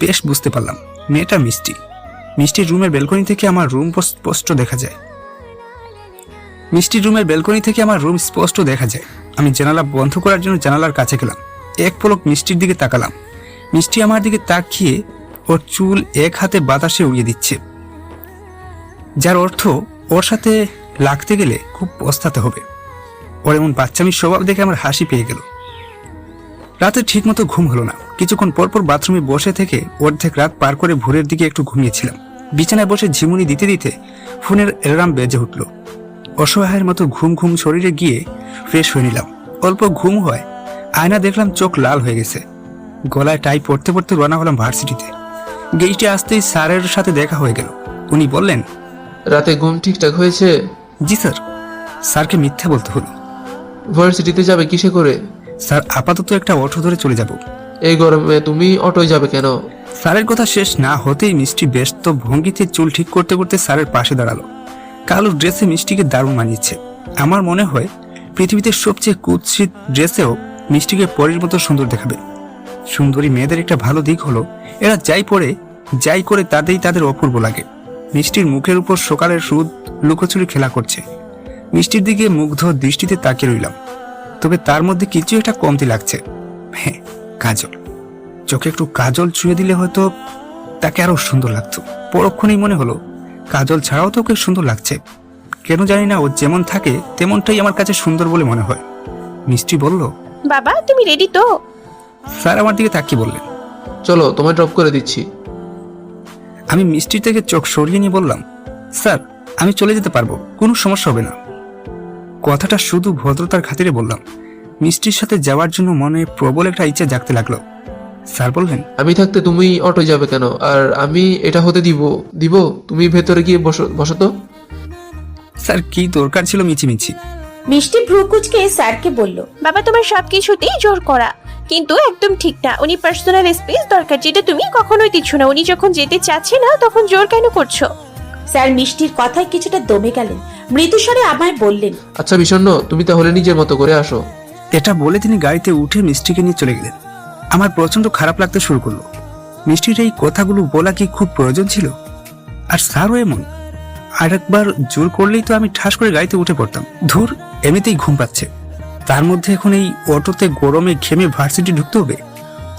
বেশ বুঝতে পারলাম মেয়েটা মিষ্টির রুমের ব্যালকনি থেকে আমার রুম স্পষ্ট দেখা যায়। আমি জানালা বন্ধ করার জন্য জানালার কাছে গেলাম। এক পলক মিষ্টির দিকে তাকালাম। মিষ্টি আমার দিকে তাকিয়ে ওর চুল এক হাতে বাতাসে উড়িয়ে দিচ্ছে, যার অর্থ ওর সাথে লাগতে গেলে খুব পস্তাতে হবে। ওর এমন বাচ্চামি স্বভাব দেখে আমার হাসি পেয়ে গেল। রাতে ঠিক মতো ঘুম হলো না। কিছুক্ষণ পরপর বাথরুমে বসে থেকে অর্ধেক রাত পার করে ভোরের দিকে একটু ঘুমিয়েছিলাম। বিছানায় বসে ঝিমুনি দিতে দিতে ফোনের অ্যালার্ম বেজে উঠল। অসহায়ের মতো ঘুম শরীরে গিয়ে ফ্রেশ হয়ে নিলাম। অল্প ঘুম হয়, আয়না দেখলাম চোখ লাল হয়ে গেছে। গলায় টাই পড়তে পড়তে রওনা হলাম ভার্সিটিতে। গেইটে আসতেই স্যারের সাথে দেখা হয়ে গেল। উনি বললেন, রাতে ঘুম ঠিকঠাক হয়েছে? জি স্যার। স্যারকে মিথ্যা বলতে হলো। ভার্সিটিতে যাবে কিসে করে? স্যার আপাতত একটা অটো ধরে চলে যাব। এই গরমে তুমি অটোয় যাবে কেন? স্যারের কথা শেষ না হতেই মিষ্টি ব্যস্ত ভঙ্গিতে চুল ঠিক করতে করতে স্যারের পাশে দাঁড়ালো। কালো ড্রেসে মিষ্টিকে দারুণ মানিয়েছে। আমার মনে হয় পৃথিবীতে সবচেয়ে কুৎসিত ড্রেসেও মিষ্টিকে পরীর মতো সুন্দর দেখাবে। সুন্দরী মেয়েদের একটা ভালো দিক হলো এরা যাই করে তাদের অপূর্ব লাগে। মিষ্টির মুখের উপর সকালের রোদ লুকোচুরি খেলা করছে। মিষ্টির দিকে মুগ্ধ দৃষ্টিতে তাকিয়ে রইলাম। তবে তার মধ্যে কিছু একটা কমতি লাগছে। হ্যাঁ, কাজল। চোখে একটু কাজল ছুঁয়ে দিলে হয়তো তাকে আরো সুন্দর লাগতো। পরক্ষণেই মনে হলো কাজল ছাড়াও তো ওকে সুন্দর লাগছে। কেন জানি না, ও যেমন থাকে তেমনটাই আমার কাছে সুন্দর বলে মনে হয়। মিষ্টি বলল, বাবা তুমি রেডি তো? স্যার আমার দিকে তাকিয়ে বললেন, চলো তোমায় ড্রপ করে দিচ্ছি। আমি মিষ্টির থেকে চোখ সরিয়ে নিয়ে বললাম, স্যার আমি চলে যেতে পারবো, কোনো সমস্যা হবে না। কথাটা শুধু ভদ্রতার খাতিরে বললাম। মিষ্টির সাথে যাওয়ার জন্য মনে প্রবল একটা ইচ্ছা জাগতে লাগলো। স্যার বললেন, আমি থাকতে তুমি অটো যাবে কেন? আর আমি এটা হতে দিব? তুমি ভেতরে গিয়ে বসো তো। স্যার কি দরকার ছিল মিছিমিছি? মিষ্টি ভ্রু কুচকে স্যারকে বলল, বাবা তোমার সবকিছুতেই জোর করা কিন্তু একদম ঠিক না। উনি পার্সোনাল স্পেস দরকার, যেটা তুমি কখনোই দিচ্ছ না। উনি যখন যেতে চাচ্ছে না তখন জোর কেন করছো? স্যার মিষ্টির কথায় কিছুটা দমে গেলেন, মৃদুস্বরে আমায় বললেন, আচ্ছা বিষণ্ণ, তুমি তাহলে নিজের মতো করে আসো। এটা বলে তিনি গাড়িতে উঠে মিষ্টিকে নিয়ে চলে গেলেন। আমার প্রচন্ড খারাপ লাগতে শুরু করলো। মিষ্টির এই কথাগুলো বলা কি খুব প্রয়োজন ছিল? আর স্যারও এমন। আর একবার জোর করলেই তো আমি ঠাস করে গাড়িতে উঠে পড়তাম। ধুর, এমনিতেই ঘুম পাচ্ছে, তার মধ্যে এখন এই অটোতে গরমে ঘেমে ভার্সিটি ঢুকতে হবে।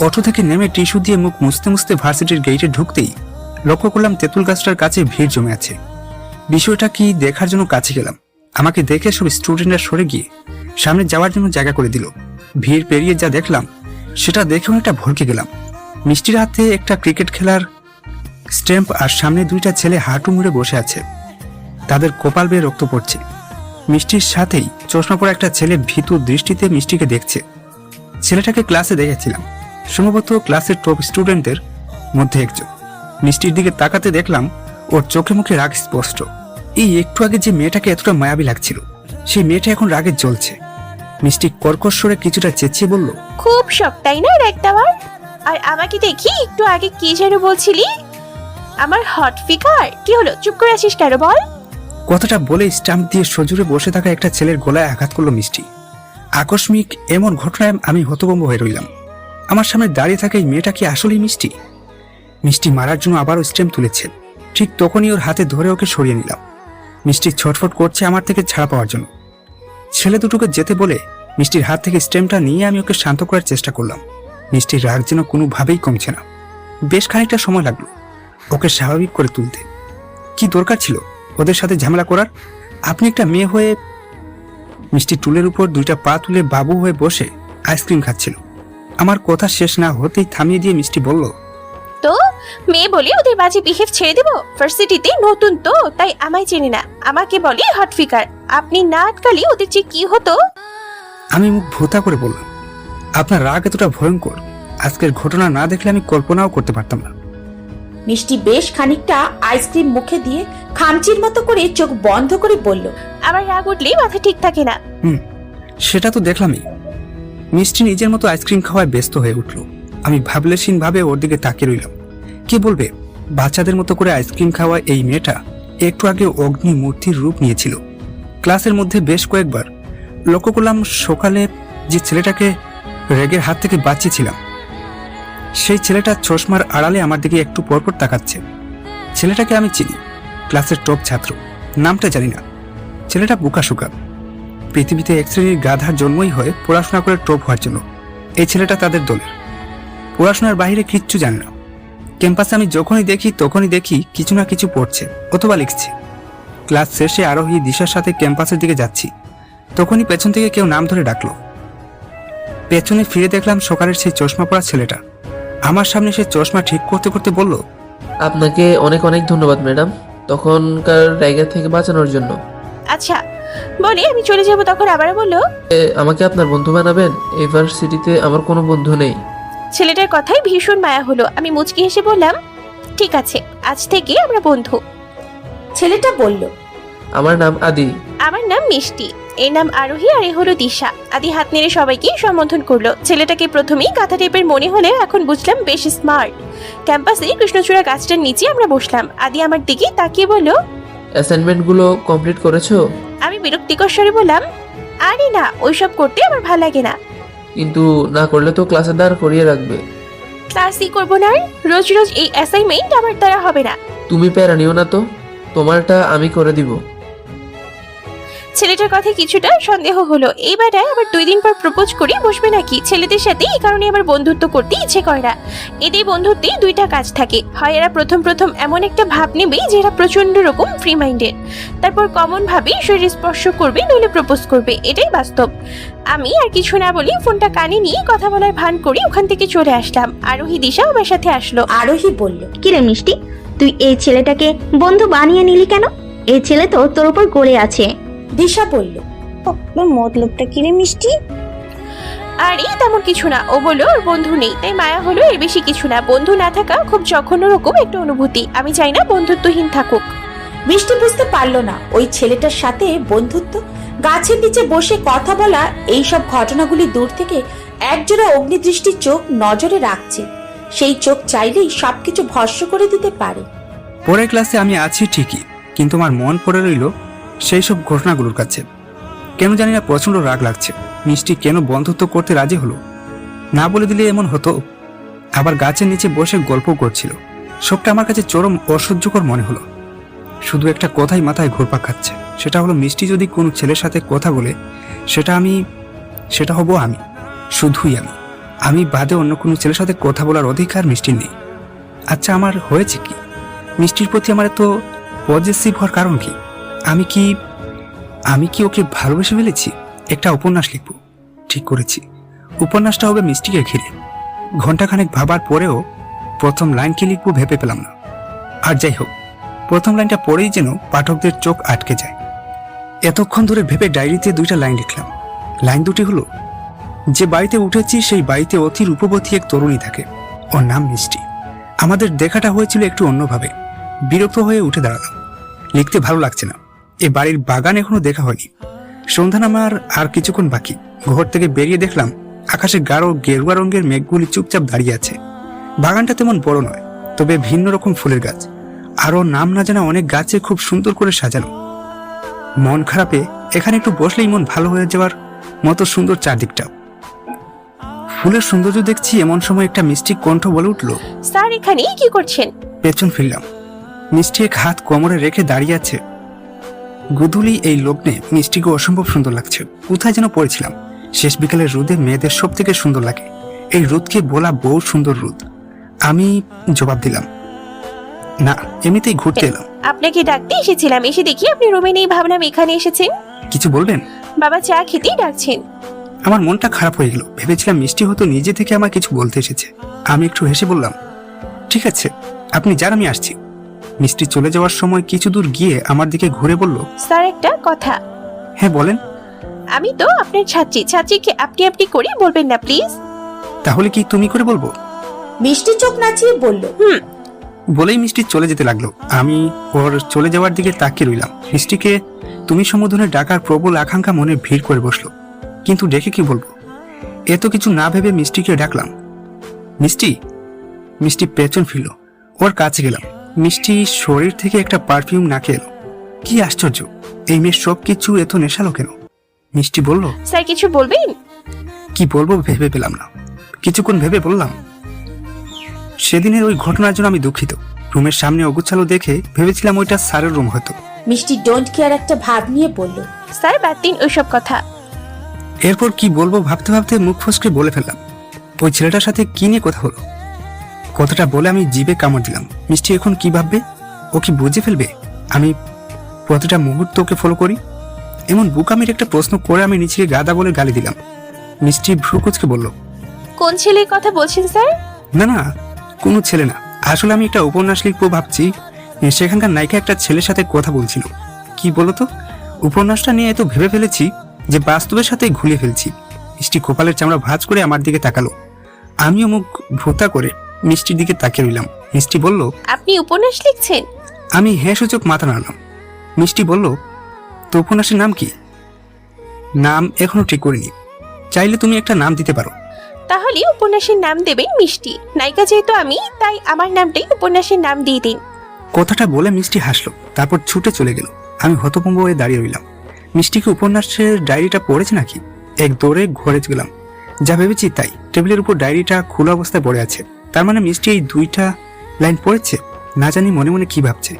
অটো থেকে নেমে টিস্যু দিয়ে মুখ মুছতে মুছতে ভার্সিটির গেটে ঢুকতেই লক্ষ্য করলাম তেঁতুল গাছটার কাছে ভিড় জমে আছে। বিষয়টা কি দেখার জন্য কাছে গেলাম। আমাকে দেখে সব স্টুডেন্টরা সরে গিয়ে সামনে যাওয়ার জন্য জায়গা করে দিল। ভিড় পেরিয়ে যা দেখলাম সেটা দেখে অনেকটা ভরকে গেলাম। মিষ্টির হাতে একটা ক্রিকেট খেলার স্ট্যাম্প আর সামনে দুইটা ছেলে হাঁটু মুড়ে বসে আছে, তাদের কপাল বেয়ে রক্ত পড়ছে। মিষ্টির সাথেই চশমা পরা একটা ছেলে ভীতু দৃষ্টিতে মিষ্টিকে দেখছে। ছেলেটাকে ক্লাসে দেখেছিলাম, সম্ভবত ক্লাসের টপ স্টুডেন্টদের মধ্যে একজন। মিষ্টির দিকে তাকাতে দেখলাম ওর চোখে মুখে রাগ স্পষ্ট। এই একটু আগে যে মেয়েটাকে এতটা মায়াবী লাগছিল, সেই মেয়েটা এখন রাগে জ্বলছে। মিষ্টি কর্কশ স্বরে কিছুটা চেঁচিয়ে বলল, খুব শখ তাই না র্যাক দেওয়ার? আর আমাকে দেখি একটু আগে কি যেন বলছিলি, আমার হট ফিগার। কি হলো, চুপ করে আছিস কেন বল? কথাটা বলে স্টাম্প দিয়ে সজোরে বসে থাকা একটা ছেলের গলায় আঘাত করলো মিষ্টি। আকস্মিক এমন ঘটনায় আমি হতভম্ব হয়ে রইলাম। আমার সামনে দাঁড়িয়ে থাকা এই মেয়েটা কি আসলেই মিষ্টি? মিষ্টি মারার জন্য আবারও স্ট্যাম্প তুলেছে। ঠিক তখনই ওর হাতে ধরে ওকে সরিয়ে নিলাম। মিষ্টি ছটফট করছে আমার থেকে ছাড়া পাওয়ার জন্য। ছেলে দুটোকে যেতে বলে মিষ্টির হাত থেকে স্ট্যাম্পটা নিয়ে আমি ওকে শান্ত করার চেষ্টা করলাম। মিষ্টির রাগ যেন কোনোভাবেই কমছে না। বেশ খানিকটা সময় লাগলো ওকে স্বাভাবিক করে তুলতে। কি দরকার ছিল ওদের সাথে ঝামেলা করার? আপনি একটা মেয়ে হয়ে। মিষ্টি টুলের উপর দুইটা পা তুলে বাবু হয়ে বসে আইসক্রিম খাচ্ছিল। আমার কথা শেষ না হতেই থামিয়ে দিয়ে মিষ্টি বলল, তো মেয়ে বলে ওদের বাজে বিহেভ ছেড়ে দেবো? ভার্সিটিতে নতুন তো তাই আমায় চেনে না, আমাকে বলে হট ফিগার। আপনি না আটকালে ওদের যে কি হতো। আমি মুখ ভোতা করে বললাম, আপনার রাগ এতটা ভয়ঙ্কর আজকের ঘটনা না দেখলে আমি কল্পনাও করতে পারতাম না। মিষ্টি বেশ খানিকটা আইসক্রিম মুখে দিয়ে খামচির মতো করে চোখ বন্ধ করে বলল, আমার রাগ উঠলেই মাথা ঠিক থাকে না। সেটা তো দেখলামই। মিষ্টি নিজের মতো আইসক্রিম খাওয়ায় ব্যস্ত হয়ে উঠল। আমি ভাবলেশীন ভাবে ওর দিকে তাকিয়ে রইলাম। কি বলবে, বাচ্চাদের মতো করে আইসক্রিম খাওয়া এই মেয়েটা একটু আগে অগ্নি মূর্তির রূপ নিয়েছিল। ক্লাসের মধ্যে বেশ কয়েকবার লক্ষ্য করলাম সকালে যে ছেলেটাকে রেগের হাত থেকে বাঁচিয়েছিলাম, সেই ছেলেটা চশমার আড়ালে আমার দিকে একটু পরপর তাকাচ্ছে। ছেলেটাকে আমি চিনি, ক্লাসের টপ ছাত্র, নামটা জানি না। ছেলেটা বোকাশোকা, পৃথিবীতে এক শ্রেণীর গাধার জন্মই হয় পড়াশোনা করে টপ হওয়ার জন্য। এই ছেলেটা তাদের দলের, পড়াশোনার বাইরে কিচ্ছু জানে না। ক্যাম্পাসে আমি যখনই দেখি তখনই দেখি কিছু না কিছু পড়ছে অথবা লিখছে। ক্লাস শেষে আরোহী দিশার সাথে ক্যাম্পাসের দিকে যাচ্ছি, তখনই পেছন থেকে কেউ নাম ধরে ডাকলো। পেছনে ফিরে দেখলাম সকালের সেই চশমা পরা ছেলেটা আমার সামনে সে চশমা ঠিক করতে করতে বলল, আপনাকে অনেক অনেক ধন্যবাদ ম্যাডাম, তখনকার জায়গা থেকে বাঁচানোর জন্য। আচ্ছা বলে আমি চলে যাব, তখন আবারও বললো, আমাকে আপনার বন্ধু বানাবেন? এই ভার্সিটিতে আমার কোনো বন্ধু নেই। ছেলেটার কথাই ভীষণ মায়া হলো। আমি মুচকি হেসে বললাম, ঠিক আছে, আজ থেকে আমরা বন্ধু। ছেলেটা বলল, আমার নাম আদি। আমার নাম মিষ্টি, এর নাম আরোহী, আর এ হলো দিশা। আদি হাত নেড়ে সবাইকে সম্বোধন করলো। ছেলেটাকে প্রথমেই গাধা টাইপের মনে হলেও এখন বুঝলাম বেশ স্মার্ট। ক্যাম্পাসে কৃষ্ণচূড়া গাছটার নিচে আমরা বসলাম। আদি আমার দিকে তাকিয়ে বলল, অ্যাসাইনমেন্টগুলো কমপ্লিট করেছো? আমি বিরক্তিকর স্বরে বললাম, আরে না, ওইসব করতে আমার ভালো লাগে না। কিন্তু না করলে তো ক্লাসে দাঁড় করিয়ে রাখবে। ক্লাসই করবো না, রোজ রোজ এই অ্যাসাইনমেন্ট আমার দ্বারা হবে না। তুমি প্যারা নিও না তো, তোমারটা আমি করে দিব। ছেলেটার কথা কিছুটা সন্দেহ হলো। এই বেটায় আবার 2 দিন পর প্রপোজ করে বসবে নাকি? ছেলেদের সাথে এই কারণে আমার বন্ধুত্ব করতে ইচ্ছে করে না। এদের বন্ধুত্বে 2টা কাজ থাকে, হয় এরা প্রথম এমন একটা ভাব নেবে যে এরা প্রচন্ড রকম ফ্রি মাইন্ডেড, তারপর কমন ভাবে শরীর স্পর্শ করবে, নইলে প্রপোজ করবে। এটাই বাস্তব। আমি আর কিছু না বলি ফোনটা কানে নিয়ে কথা বলার ভান করে ওখান থেকে চলে আসলাম। আরোহী দিশা আমার সাথে আসলো। আরোহী বলল, কিরে মিষ্টি, তুই এই ছেলেটাকে বন্ধু বানিয়ে নিলি কেন? এই ছেলে তো তোর উপর গড়ে আছে। দিশা বলল, আপনার মতলবটা কি রে মিষ্টি? আরে তেমন কিছু না, ও বললো ওর বন্ধু নেই তাই মায়া হলো, এর বেশি কিছু না। বন্ধু না থাকা খুব জঘন্য রকম একটা অনুভূতি, আমি চাই না বন্ধুত্বহীন থাকুক। বৃষ্টি বুঝতে পারলো না ওই ছেলেটার সাথে বন্ধুত্ব, গাছের নিচে বসে কথা বলা, এইসব ঘটনাগুলি দূর থেকে একজোড়া অগ্নিদৃষ্টির চোখ নজরে রাখছে। সেই চোখ চাইলেই সবকিছু ভস্ম করে দিতে পারে। পরের ক্লাসে আমি আছি ঠিকই, কিন্তু আমার মন পড়ে রইল সেই সব ঘটনাগুলোর কাছে। কেন জানি না প্রচণ্ড রাগ লাগছে। মিষ্টি কেন বন্ধুত্ব করতে রাজি হলো? না বলে দিলে এমন হতো। আবার গাছের নিচে বসে গল্প করছিল, সবটা আমার কাছে চরম অসহ্যকর মনে হলো। শুধু একটা কথাই মাথায় ঘুরপাক খাচ্ছে, সেটা হলো মিষ্টি যদি কোনো ছেলের সাথে কথা বলে সেটা হব আমি, শুধুই আমি বাদে অন্য কোনো ছেলের সাথে কথা বলার অধিকার মিষ্টির নেই। আচ্ছা, আমার হয়েছে কি? মিষ্টির প্রতি আমার এত পজেসিভ হওয়ার কারণ কি? আমি কি ওকে ভালোবেসে ফেলেছি? একটা উপন্যাস লিখব ঠিক করেছি। উপন্যাসটা হবে মিষ্টিকে ঘিরে। ঘন্টাখানেক ভাবার পরেও প্রথম লাইন কি লিখবো ভেবে পেলাম না। আর যাই হোক, প্রথম লাইনটা পড়েই যেন পাঠকদের চোখ আটকে যায়। এতক্ষণ ধরে ভেবে ডায়েরিতে 2টা লাইন লিখলাম। লাইন দুটি হলো, যে বাড়িতে উঠেছি সেই বাড়িতে অতি রূপবতী এক তরুণী থাকে, ওর নাম মিষ্টি। আমাদের দেখাটা হয়েছিল একটু অন্যভাবে। বিরক্ত হয়ে উঠে দাঁড়ালাম। লিখতে ভালো লাগছে না। এ বাড়ির বাগান এখনো দেখা হয়নি। সন্ধ্যা নামার আর কিছুক্ষণ বাকি। ঘর থেকে বেরিয়ে দেখলাম আকাশে গাঢ় গেরুয়া রঙের মেঘগুলি চুপচাপ দাঁড়িয়ে আছে। বাগানটা তেমন বড় নয়, তবে ভিন্ন রকম ফুলের গাছ, আরও নাম না জানা অনেক গাছে খুব সুন্দর করে সাজানো। মন খারাপে এখানে একটু বসলেই মন ভালো হয়ে যাওয়ার মতো সুন্দর চারদিকটা। ফুলের সৌন্দর্য দেখছি, এমন সময় একটা মিষ্টি কণ্ঠ বলে উঠল, স্যার এখানে কি করছেন? পেছন ফিরলাম। মিষ্টি এক হাত কোমরে রেখে দাঁড়িয়ে আছে। গুদুলি এই লগ্নে মিষ্টিকে অসম্ভব সুন্দর লাগছে। কোথায় যেন পড়েছিলাম, শেষ বিকেলের রোদে মেয়েদের সব থেকে সুন্দর লাগে। এই রোদকে বলা বহু সুন্দর রোদ। আমি জবাব দিলাম, না, এমনিতেই ঘুরতে এলাম। আপনাকে ডাকতে এসেছিলাম, এসে দেখি আপনি রুমে নেই, ভাবলাম এখানে এসেছেন। কিছু বলবেন? বাবা চা খেতেই ডাকছেন। আমার মনটা খারাপ হয়ে গেল। ভেবেছিলাম মিষ্টি হয়তো নিজে থেকে আমার কিছু বলতে এসেছে। আমি একটু হেসে বললাম, ঠিক আছে, আপনি যান, আমি আসছি। মিষ্টি চলে যাওয়ার সময় কিছু দূর গিয়ে আমার দিকে ঘুরে বলল, স্যার একটা কথা। হ্যাঁ বলেন। আমি তো আপনার ছাত্রীকে আপনি করে বলবেন না প্লিজ। তাহলে কি তুমি করে বলবো? মিষ্টি চোখ নাচিয়ে বলল, বলেই মিষ্টি চলে যেতে লাগলো। আমি ওর চলে যাওয়ার দিকে তাকিয়ে রইলাম। মিষ্টিকে তুমি সম্বোধনে ডাকার প্রবল আকাঙ্ক্ষা মনে ভিড় করে বসলো, কিন্তু ডেকে কি বলবো? এত কিছু না ভেবে মিষ্টিকে ডাকলাম, মিষ্টি। মিষ্টি পেছন ফিরল। ওর কাছে গেলাম। মিষ্টি শরীর থেকে একটা পারফিউম নাকে এলো। কি আশ্চর্য, এই মেয়ের সব কিছু এত নেশালো কেন? মিষ্টি বলল, স্যার কিছু বলবেন? কি বলবো ভেবে পেলাম না। কিছুক্ষণ ভেবে বললাম, সেদিনের ওই ঘটনার জন্য আমি দুঃখিত। রুমের সামনে অগুছালো দেখে ভেবেছিলাম ওইটা স্যারের রুম হতো। মিষ্টি ডোন্ট কেয়ার একটা ভাব নিয়ে বলল, স্যার বাদ দিন ওইসব কথা। এরপর কি বলবো ভাবতে ভাবতে মুখ ফসকে বলে ফেললাম, ওই ছেলেটার সাথে কি নিয়ে কথা হলো। কথাটা বলে আমি জিভে কামড় দিলাম। মিষ্টি এখন কি ভাববে? ও কি বুঝে ফেলবে আমি প্রতিটা মুহূর্ত ওকে ফলো করি? এমন বুকামির একটা প্রশ্ন করে আমি নিজেকে গাদা বলে গালি দিলাম। মিষ্টি ভ্রু কুঁচকে বলল, কোন ছেলের কথা বলছেন স্যার? না না, কোনো ছেলে না, আসলে আমি একটা উপন্যাস লিখবো ভাবছি। সেখানকার নায়িকা একটা ছেলের সাথে কথা বলছিল। কি বলতো, উপন্যাসটা নিয়ে এত ভেবে ফেলেছি যে বাস্তবের সাথে ঘুলিয়ে ফেলছি। মিষ্টি কপালের চামড়া ভাঁজ করে আমার দিকে তাকালো। আমিও মুখ ভোতা করে মিষ্টির দিকে তাকিয়ে রইলাম। মিষ্টি বলল, আপনি উপন্যাস লিখছেন? আমি হ্যাঁ সূচক মাথা নাড়লাম। মিষ্টি বলল, তো উপন্যাসের নাম কি? নাম এখনো ঠিক করিনি, চাইলে তুমি একটা নাম দিতে পারো। তাহলে উপন্যাসের নাম দেবেন মিষ্টি। নায়িকা যেহেতু আমি, তাই আমার নামটাই উপন্যাসের নাম দিয়ে দিন। কথাটা বলে মিষ্টি হাসলো, তারপর ছুটে চলে গেল। আমি হতভম্ব হয়ে দাঁড়িয়ে রইলাম। মিষ্টিকে উপন্যাসের ডায়েরিটা পড়েছে নাকি? এক দৌড়ে ঘরে গেলাম। যা ভেবেছি তাই, টেবিলের উপর ডায়েরিটা খোলা অবস্থায় পড়ে আছে। তার মানে মিষ্টি এই 2টা লাইন পড়েছে। না জানি মনে মনে কি ভাবছে।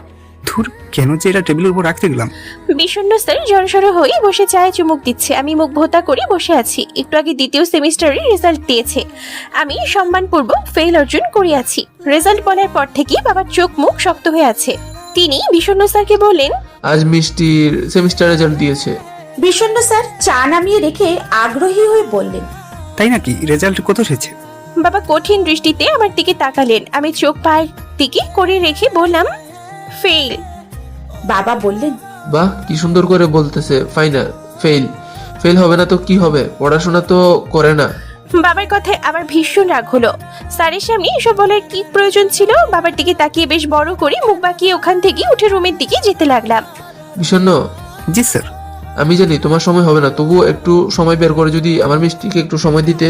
ধুর, কেন যে এটা টেবিলের উপর রাখতে গেলাম। বিষণ্ণ স্যার জড়সড় হয়ে বসে চায়ে চুমুক দিচ্ছে। আমি মুখ ভোতা করে বসে আছি। একটু আগে দ্বিতীয় সেমিস্টারের রেজাল্ট দিয়েছে। আমি সম্মানপূর্বক ফেল অর্জন করিয়াছি। রেজাল্ট বলার পর থেকেই বাবার চোখ মুখ শক্ত হয়ে আছে। তিনি বিষণ্ণ স্যারকে বললেন, আজ মিষ্টির সেমিস্টার রেজাল্ট দিয়েছে। বিষণ্ণ স্যার চা নামিয়ে রেখে আগ্রহী হয়ে বললেন, তাই নাকি? রেজাল্ট কত এসেছে? বাবা কঠিন দৃষ্টিতে আমার দিকে তাকালেন। আমি চোখ পায়ের দিকে করে রেখে বললাম, ফেল। বাবা বললেন, বাহ, কি সুন্দর করে বলতেছে। Final fail. ফেল হবে না তো কি হবে? পড়াশোনা তো করে না। বাবার কথায় আমার ভীষণ রাগ হলো। স্যারের সামনে এসব বলার কি প্রয়োজন ছিল? বাবার দিকে তাকিয়ে বেশ বড় করে মুখ বাঁকিয়ে ওখান থেকে উঠে রুমের দিকে যেতে লাগলাম। বিষণ্ণ, জি স্যার। আমি জানি তোমার সময় হবে না, তবুও একটু সময় বের করে যদি আমার মিষ্টিকে একটু সময় দিতে।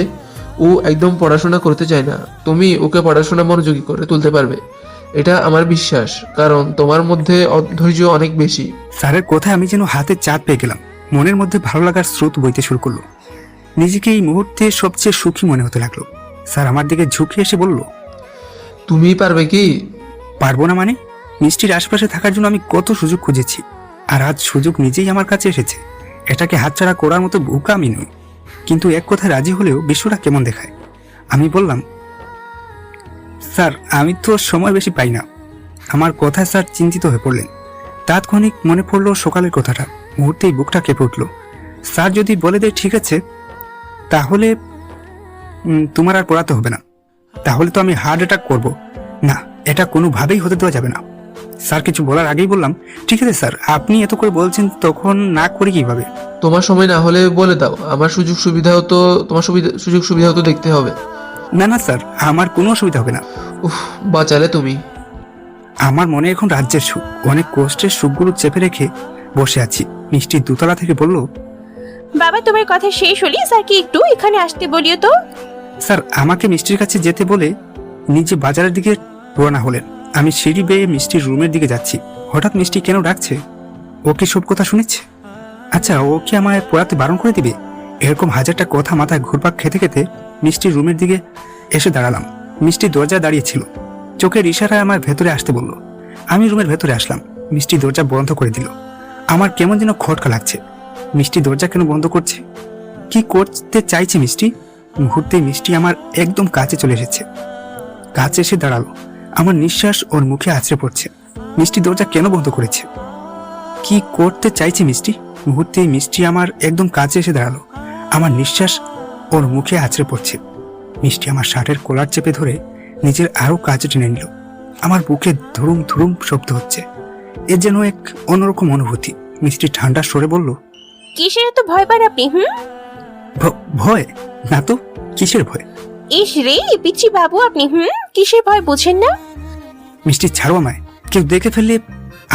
ও একদম পড়াশোনা করতে চায় না, তুমি ওকে পড়াশোনা মনোযোগী করে তুলতে পারবে, এটা আমার বিশ্বাস, কারণ তোমার মধ্যে ধৈর্য অনেক বেশি। স্যারের কথায় আমি যেন হাতে চাঁদ পেয়ে গেলাম। মনের মধ্যে ভালো লাগার স্রোত বইতে শুরু করলো। নিজেকে এই মুহূর্তে সবচেয়ে সুখী মনে হতে লাগলো। স্যার আমার দিকে ঝুঁকে এসে বলল, তুমি পারবে কি? পারবো না মানে? মিষ্টির আশপাশে থাকার জন্য আমি কত সুযোগ খুঁজেছি, আর আজ সুযোগ নিজেই আমার কাছে এসেছে। এটাকে হাতছাড়া করার মতো বোকা আমি নই। কিন্তু এক কথায় রাজি হলেও বিশ্বটা কেমন দেখায়। আমি বললাম, স্যার আমি তো সময় বেশি পাই না। আমার কথায় স্যার চিন্তিত হয়ে পড়লেন। তাৎক্ষণিক মনে পড়লো সকালের কথাটা। মুহূর্তেই বুকটা কেঁপে উঠল। স্যার যদি বলে দেয় ঠিক আছে, তাহলে তোমার আর পড়াতে হবে না, তাহলে তো আমি হার্ট অ্যাটাক করবো। না, এটা কোনোভাবেই হতে দেওয়া যাবে না। স্যার কিছু বলার আগেই বললাম, ঠিক আছে স্যার, আপনি এত করে বলছেন, তখন না করে কিভাবে? তোমার সময় না হলে বলে দাও, আমার সুযোগ সুবিধাও তো তোমার সুযোগ সুবিধাও তো দেখতে হবে। না না স্যার, আমার কোনো অসুবিধা হবে না। উফ, বাঁচালে তুমি। আমার মনে এখন রাজ্যের সুখ। অনেক কষ্টের সুখগুলো চেপে রেখে বসে আছি। মিষ্টি দুতলা থেকে বলল, বাবা তোমার কথা শেষ হলে স্যারকে একটু এখানে আসতে বলিও তো। স্যার আমাকে মিষ্টির কাছে যেতে বলে নিজে বাজারের দিকে রওনা হলেন। আমি সিঁড়ি বেয়ে মিষ্টির রুমের দিকে যাচ্ছি। হঠাৎ মিষ্টি কেন ডাকছে? ও কি সব কথা শুনেছে? আচ্ছা, ও কি আমায় পড়াতে বারণ করে দিবে? এরকম হাজারটা কথা মাথায় ঘুরপাক খেতে খেতে মিষ্টির রুমের দিকে এসে দাঁড়ালাম। মিষ্টি দরজা দাঁড়িয়েছিল, চোখের ইশারায় আমার ভেতরে আসতে বলল। আমি রুমের ভেতরে আসলাম। মিষ্টি দরজা বন্ধ করে দিল। আমার কেমন যেন খটকা লাগছে। মিষ্টি দরজা কেন বন্ধ করছে? কি করতে চাইছে মিষ্টি? মুহূর্তে মিষ্টি আমার একদম কাছে চলে এসেছে। কাছে এসে দাঁড়ালো। আমার নিঃশ্বাস ওর মুখে আছড়ে পড়ছে। মিষ্টি দরজা কেন বন্ধ করেছে? কি করতে চাইছে মিষ্টি? মুহূর্তেই মিষ্টি আমার একদম কাছে এসে দাঁড়ালো। আমার নিঃশ্বাস ওর মুখে আছড়ে পড়ছে। মিষ্টি আমার শার্টের কলার চেপে ধরে নিজের আরো কাছে টেনে নিল। আমার বুকে ধুরুম ধুরুম শব্দ হচ্ছে। এ যেন এক অন্যরকম অনুভূতি। মিষ্টি ঠান্ডা সরে বলল, কিসের এত ভয় পান আপনি? ভয় না তো। কিসের ভয়? ইস রে পিচ্ছি বাবু আপনি, কিসের ভয় বুঝেন না? মিষ্টি ছাড়ো আমায়। কেউ দেখে ফেললে।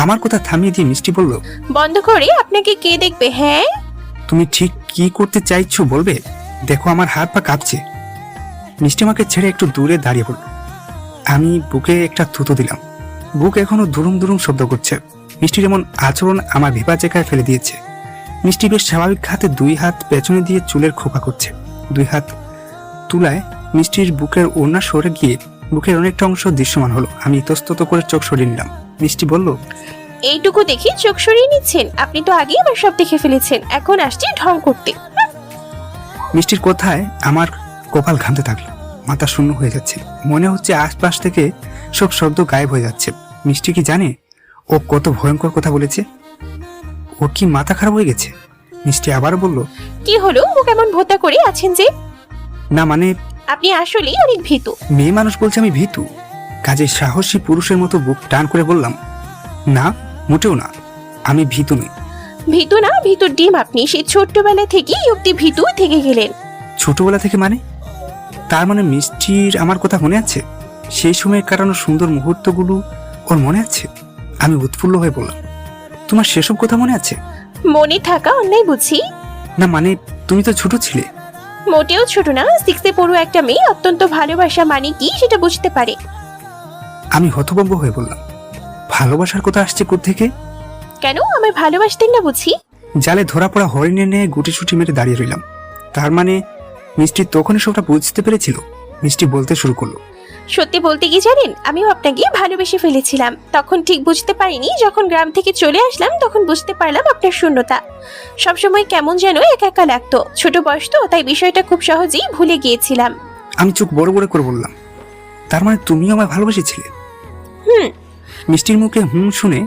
আমার কথা থামিয়ে দিয়ে মিষ্টি বলল, বন্ধ করে আপনাকে কে দেখবে? হ্যাঁ, তুমি ঠিক কি করতে চাইছো বলবে? দেখো আমার হাত পা কাঁপছে। মিষ্টি আমাকে ছেড়ে একটু দূরে দাঁড়িয়ে পড়ল। আমি বুকে একটা থুতু দিলাম। বুক এখনো দুরুম দুরুম শব্দ করছে। মিষ্টির এমন আচরণ আমার ভিপা চেকায় ফেলে দিয়েছে। মিষ্টি বেশ স্বাভাবিক হাতে দুই হাত পেছনে দিয়ে চুলের খোপা করছে। দুই হাত তুলায় মিষ্টির বুকের ওড়না সরে গিয়ে বুকের অনেকটা অংশ দৃশ্যমান হলো। আমি ইতস্তত করে চোখ সরিয়ে নিলাম। মিষ্টি বলল, এইটুকু দেখি চোখ সরিয়ে নিচ্ছেন? আপনি তো আগেই আমার সব দেখে ফেলেছেন, এখন আসছি ঢং করতে। মিষ্টির কথায় আমার কপাল ঘামতে থাকলো। মাথা শূন্য হয়ে যাচ্ছে। মনে হচ্ছে আশপাশ থেকে সব শব্দ গায়েব হয়ে যাচ্ছে। মিষ্টি কি জানে ও কত ভয়ঙ্কর কথা বলেছে? ও কি মাথা খারাপ হয়ে গেছে? মিষ্টি আবার বলল, কি হলো? ও কেমন ভোতা করে আছেন যে? না মানে আপনি আসলেই অনেক ভীতু। মেয়ে মানুষ বলছে আমি ভীতু? কাজে সাহসী পুরুষের মতো বুক টান করে বললাম, না মোটেও না, আমি ভীতু নই। ভীতু না, ভীতুর ডিম আপনি। সেই ছোট্টবেলা থেকেই অব্দি ভীতু থেকে গেলেন। ছোটবেলা থেকে মানে? তার মানে মিষ্টির আমার কথা মনে আছে? সেই সময় কাটানো সুন্দর মুহূর্তগুলো ওর মনে আছে? আমি উৎফুল্ল হয়ে বললাম, তোমার সেসব কথা মনে আছে? মনে থাকা অন্যায় বুঝি? না মানে তুমি তো ছোট ছিলে। মোটেও ছোট না। 6-এ পড়ুয়া একটা মেয়ে অত্যন্ত ভালোবাসা মানে কি সেটা বুঝতে পারে। আমি হতভম্ব হয়ে বললাম, ভালোবাসার কথা আসছে কোত্থেকে? কেন আমায় ভালোবাসতেন না বুঝি? জালে ধরা পড়া হরিণে নিয়ে গুটিসুটি মেরে দাঁড়িয়ে রইলাম। তার মানে মিষ্টি তখনই সবটা বুঝতে পেরেছিল। মিষ্টি বলতে শুরু করলো, সত্যি বলতে কি জানেন, আমিও আপনাকে ভালোবেসে ফেলেছিলাম। তখন ঠিক বুঝতে পারিনি। যখন গ্রাম থেকে চলে আসলাম তখন বুঝতে পারলাম আপনার শূন্যতা। সবসময় কেমন যেন একা একা লাগতো। ছোট বয়স তো, তাই বিষয়টা খুব সহজেই ভুলে গিয়েছিলাম। আমি চোখ বড় বড় করে বললাম, তার মানে তুমিও আমায় ভালোবেসেছিলে? মিষ্টির মুখে শুনে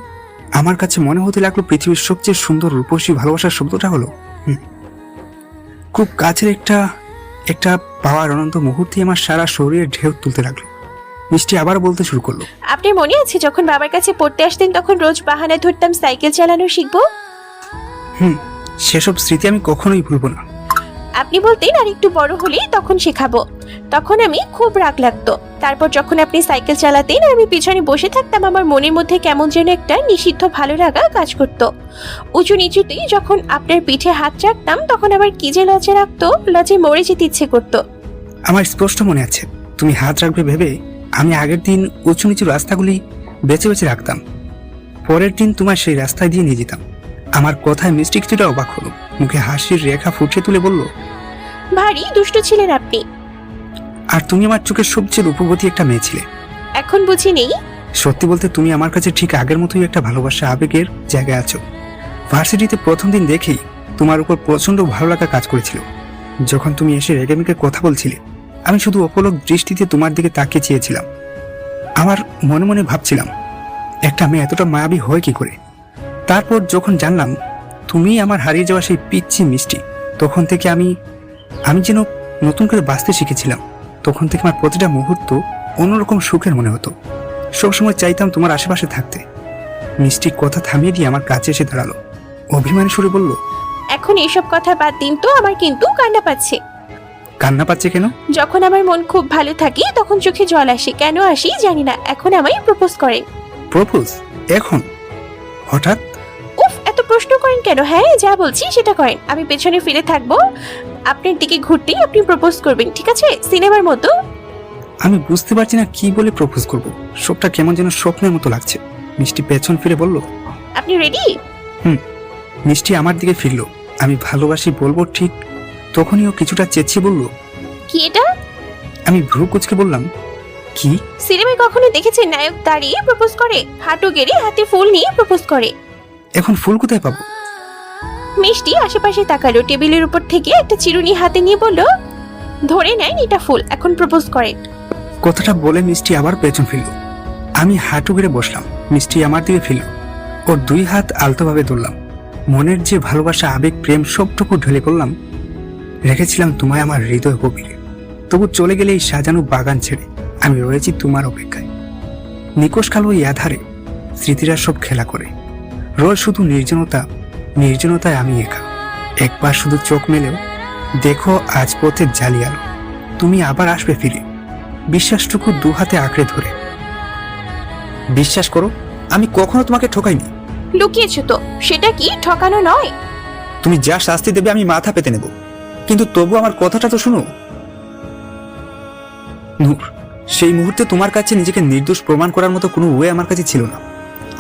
আমার কাছে মনে হতে লাগলো পৃথিবীর সবচেয়ে সুন্দর রূপসী ভালোবাসার শব্দটা হলো খুব কাছের একটা পাওয়ার অনন্ত মুহূর্তে আমার সারা শরীরে ঢেউ তুলতে লাগলো। মিষ্টি আবার বলতে শুরু করলো, আপনার মনে আছে যখন বাবার কাছে পড়তে আসতেন তখন রোজ বাহানা ধরতাম সাইকেল চালানো শিখবো? সেসব স্মৃতি আমি কখনোই ভুলবো না। আপনি বলতেন আর একটু বড় হলেই তখন শেখাবো। তখন আমি খুব রাগ লাগতো। তারপর যখন আপনি সাইকেল চালাতেন আর আমি পিছনে বসে থাকতাম, আমার মনের মধ্যে কেমন যেন একটা নিষিদ্ধ ভালো লাগা কাজ করতো। উঁচু নিচুতেই যখন আপনার পিঠে হাত রাখতাম, তখন আবার কি যে লজ্জা রাখতো, লজ্জায় মরে যেতে ইচ্ছে করতো। আমার স্পষ্ট মনে আছে, তুমি হাত রাখবে ভেবে আমি আগের দিন উঁচু নিচু রাস্তাগুলি বেছে বেছে রাখতাম। পরের দিন তোমার সেই রাস্তায় দিয়ে নিয়ে যেতাম। আমার কথায় মিষ্টি কিছুটা অবাক হলো, মুখে হাসির রেখা ফুটিয়ে তুলে বলল, ভারী দুষ্ট ছিলেন আপনি। আর তুমি আমার চোখের সবচেয়ে রূপবতী একটা মেয়ে ছিলে। এখন বুঝি নেই? সত্যি বলতে তুমি আমার কাছে ঠিক আগের মতোই একটা ভালোবাসা আবেগের জায়গায় আছো। ভার্সিটিতে প্রথম দিন দেখেই তোমার উপর প্রচন্ড ভালো লাগা কাজ করেছিল। যখন তুমি এসে রেগেমেগে কথা বলছিলে, আমি শুধু অপলক দৃষ্টিতে তোমার দিকে তাকিয়ে চেয়েছিলাম। আমার মনে মনে ভাবছিলাম, একটা মেয়ে এতটা মায়াবী হয় কি করে। তারপর যখন জানলাম তুমি আমার হারিয়ে যাওয়া সেই পিচ্ছি মিষ্টি, তখন থেকে আমি যেন নতুন করে বাঁচতে শিখেছিলাম। তখন থেকে আমার প্রতিটা মুহূর্ত অন্যরকম সুখের মনে হতো। সবসময় চাইতাম তোমার আশেপাশে থাকতে। মিষ্টি কথা থামিয়ে দিয়ে আমার কাছে এসে দাঁড়ালো, অভিমানী সুরে বলল, এখন এসব কথা বাদ দিন তো, আমার কিন্তু কান্না পাচ্ছে। কান্না পাচ্ছে কেন? যখন আমার মন খুব ভালো থাকে তখন চোখে জল আসে, কেন আসি জানি না। এখন আমায় প্রপোজ করেন। প্রপোজ? এখন হঠাৎ? উফ, এত প্রশ্ন করেন কেন? হ্যাঁ, যা বলছি সেটা করেন। আমি পেছনে ফিরে থাকবো, আপনার দিকে ঘুরতেই আপনি প্রপোজ করবেন, ঠিক আছে? সিনেমার মতো। আমি বুঝতে পারছি না কি বলে প্রপোজ করব। সবটা কেমন যেন স্বপ্নের মতো লাগছে। মিষ্টি পেছন ফিরে বলল, আপনি রেডি? মিষ্টি আমার দিকে ফিরলো। আমি ভালোবাসি বলবো ঠিক তখনই ও কিছুটা চেঁচিয়ে বলল, কি এটা? আমি ভ্রু কুঁচকে বললাম, কি? সিনেমায় কখনো দেখেছেন নায়ক দাঁড়িয়ে প্রপোজ করে, হাঁটু গেড়ে হাতে ফুল নিয়ে প্রপোজ করে? এখন ফুল কোথায় পাবো? মিষ্টি আশেপাশে তাকালো, টেবিলের উপর থেকে একটা চিরুনি হাতে নিয়ে বলল, ধরে নেন এটা ফুল, এখন প্রপোজ করেন। কথাটা বলে মিষ্টি আবার পেছন ফিরল। আমি হাঁটু গেড়ে বসলাম। মিষ্টি আমার দিকে ফিরল। ওর দুই হাত আলতোভাবে ধরলাম। মনের যে ভালোবাসা, আবেগ, প্রেম সবটুকু ঢেলে পড়লাম। রেখেছিলাম তোমায় আমার হৃদয় গভীরে। তবু চলে গেলে এই সাজানো বাগান ছেড়ে আমি রয়েছি তোমার অপেক্ষায়। নিকোষ কালো এই আধারে স্মৃতিরা সব খেলা করে। রোজ শুধু নির্জনতায় আমি একা। একবার শুধু চোখ মেলেও দেখো আজ পথের জালি আলো। তুমি আবার আসবে ফিরে, বিশ্বাসটুকু দু হাতে আঁকড়ে ধরে। বিশ্বাস করো, আমি কখনো তোমাকে ঠকাইনি। লুকিয়েছো তো, সেটা কি ঠকানো নয়? তুমি যা শাস্তি দেবে আমি মাথা পেতে নেব, কিন্তু তবু আমার কথাটা তো শুনো। নূর, সেই মুহূর্তে তোমার কাছে নিজেকে নির্দোষ প্রমাণ করার মতো কোনো ওয়ে আমার কাছে ছিল না।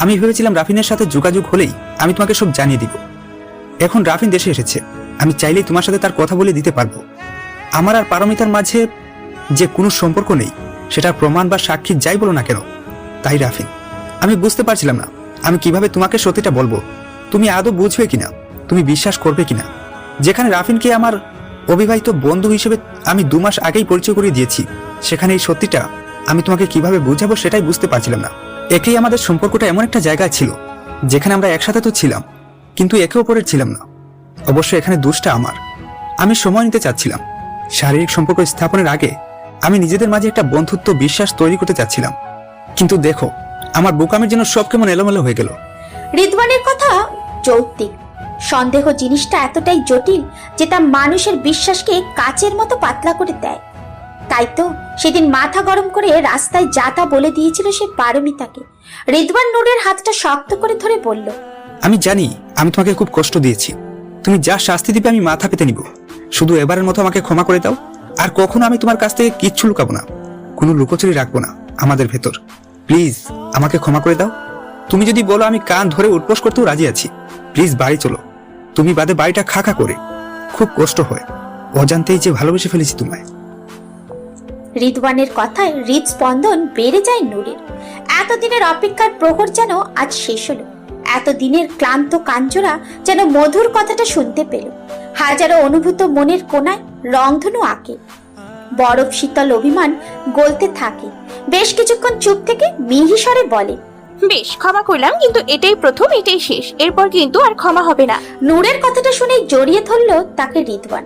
আমি ভেবেছিলাম রাফিনের সাথে যোগাযোগ হলেই আমি তোমাকে সব জানিয়ে দিব। এখন রাফিন দেশে এসেছে, আমি চাইলেই তোমার সাথে তার কথা বলে দিতে পারবো। আমার আর পারমিতার মাঝে যে কোনো সম্পর্ক নেই, সেটার প্রমাণ বা সাক্ষী যাই বলো না কেন। তাই রাফিন, আমি বুঝতে পারছিলাম না আমি কিভাবে তোমাকে সত্যিটা বলবো। তুমি আদৌ বুঝবে কিনা, তুমি বিশ্বাস করবে কিনা। যেখানে রাফিনকে আমার অবিবাহিত বন্ধু হিসেবে আমি 2 মাস আগেই পরিচয় করিয়ে দিয়েছি, সেখানে এই সত্যিটা আমি তোমাকে কিভাবে বুঝাবো সেটাই বুঝতে পারছিলাম না। একেই আমাদের সম্পর্কটা এমন একটা জায়গায় ছিল যেখানে আমরা একসাথে তো ছিলাম, কিন্তু একে অপরের ছিলাম না। অবশ্য এখানে দোষটা আমার। আমি সময় নিতে চাচ্ছিলাম। শারীরিক সম্পর্ক স্থাপনের আগে আমি নিজেদের মাঝে একটা বন্ধুত্ব, বিশ্বাস তৈরি করতে চাচ্ছিলাম। কিন্তু দেখো, আমার বোকামের জন্য সব কেমন এলোমেলো হয়ে গেল। রিদওয়ানের কথা যৌক্তিক। সন্দেহ জিনিসটা এতটাই জটিল যে তা মানুষের বিশ্বাসকে কাচের মতো পাতলা করে দেয়। তাই তো সেদিন মাথা গরম করে রাস্তায় যা তা বলে দিয়েছিল সে পারমিতাকে। রিদওয়ান নূরের হাতটা শক্ত করে ধরে বলল, আমি জানি আমি তোমাকে খুব কষ্ট দিয়েছি। তুমি যা শাস্তি দিবে আমি মাথা পেতে নিব। শুধু এবারের মতো আমাকে ক্ষমা করে দাও। আর কখনো আমি তোমার কাছ থেকে কিচ্ছু লুকাবো না, কোনো লুকোচুরি রাখবো না আমাদের ভেতর। প্লিজ আমাকে ক্ষমা করে দাও। তুমি যদি বলো আমি কান ধরে উঠবোস করতেও রাজি আছি। প্লিজ বাড়ি চলো। তুমি বাদে বাড়িটা খাকা করে খুব কষ্ট হয়। অজান্তেই যে ভালোবেসে ফেলেছি তোমায়। রিদওয়ানের কথায় হৃদস্পন্দন বেড়ে যায় নূরের। এতদিনের অপেক্ষার প্রহর যেন আজ শেষ হলো। এতদিনের ক্লান্ত কাঞ্জরা যেন মধুর কথাটা শুনতে পেল। হাজারো অনুভূত মনের কোনায় রংধনু আঁকে। বরফ শীতল অভিমান গলতে থাকে। বেশ কিছুক্ষণ চুপ থেকে মিহিস্বরে বলে, বেশ, ক্ষমা করলাম, কিন্তু এটাই প্রথম, এটাই শেষ। এরপর কিন্তু আর ক্ষমা হবে না। নূরের কথাটা শুনে জড়িয়ে ধরল তাকে রিদওয়ান।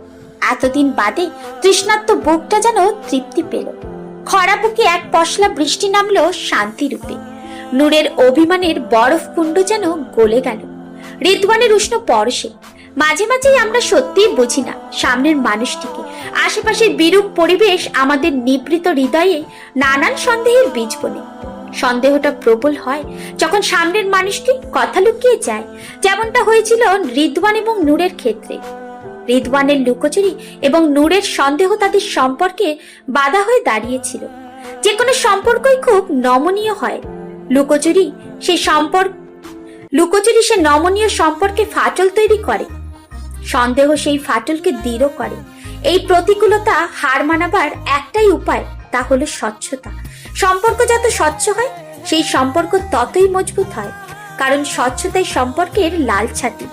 এতদিন বাদে তৃষ্ণার্ত বুকটা যেন তৃপ্তি পেল। খরা বুকে এক পশলা বৃষ্টি নামলো শান্তি রূপে। নূরের অভিমানের বরফ কুণ্ড যেন গলে গেল রিদওয়ানের উষ্ণ পরশে। মাঝে মাঝেই আমরা সত্যিই বুঝি না সামনের মানুষটিকে। আশেপাশের বিরূপ পরিবেশ আমাদের নিবৃত হৃদয়ে নানান সন্দেহের বীজ বোনে। সন্দেহটা প্রবল হয় যখন সামনের মানুষটি কথা লুকিয়ে যায়, যেমনটা হয়েছিল রিদওয়ান এবং নূরের ক্ষেত্রে। রিদওয়ানের লুকোচুরি এবং নূরের সন্দেহ তাদের সম্পর্কে বাধা হয়ে দাঁড়িয়েছিল। যে কোনো সম্পর্কই খুব নমনীয় হয়, লুকোচুরি সে নমনীয় সম্পর্কে ফাটল তৈরি করে। সন্দেহ সেই ফাটলকে দৃঢ় করে। এই প্রতিকূলতা হার মানাবার একটাই উপায়, তা হলো স্বচ্ছতা। সম্পর্ক যত স্বচ্ছ হয় সেই সম্পর্ক ততই মজবুত হয়, কারণ স্বচ্ছতাই সম্পর্কের লাল ছাতি।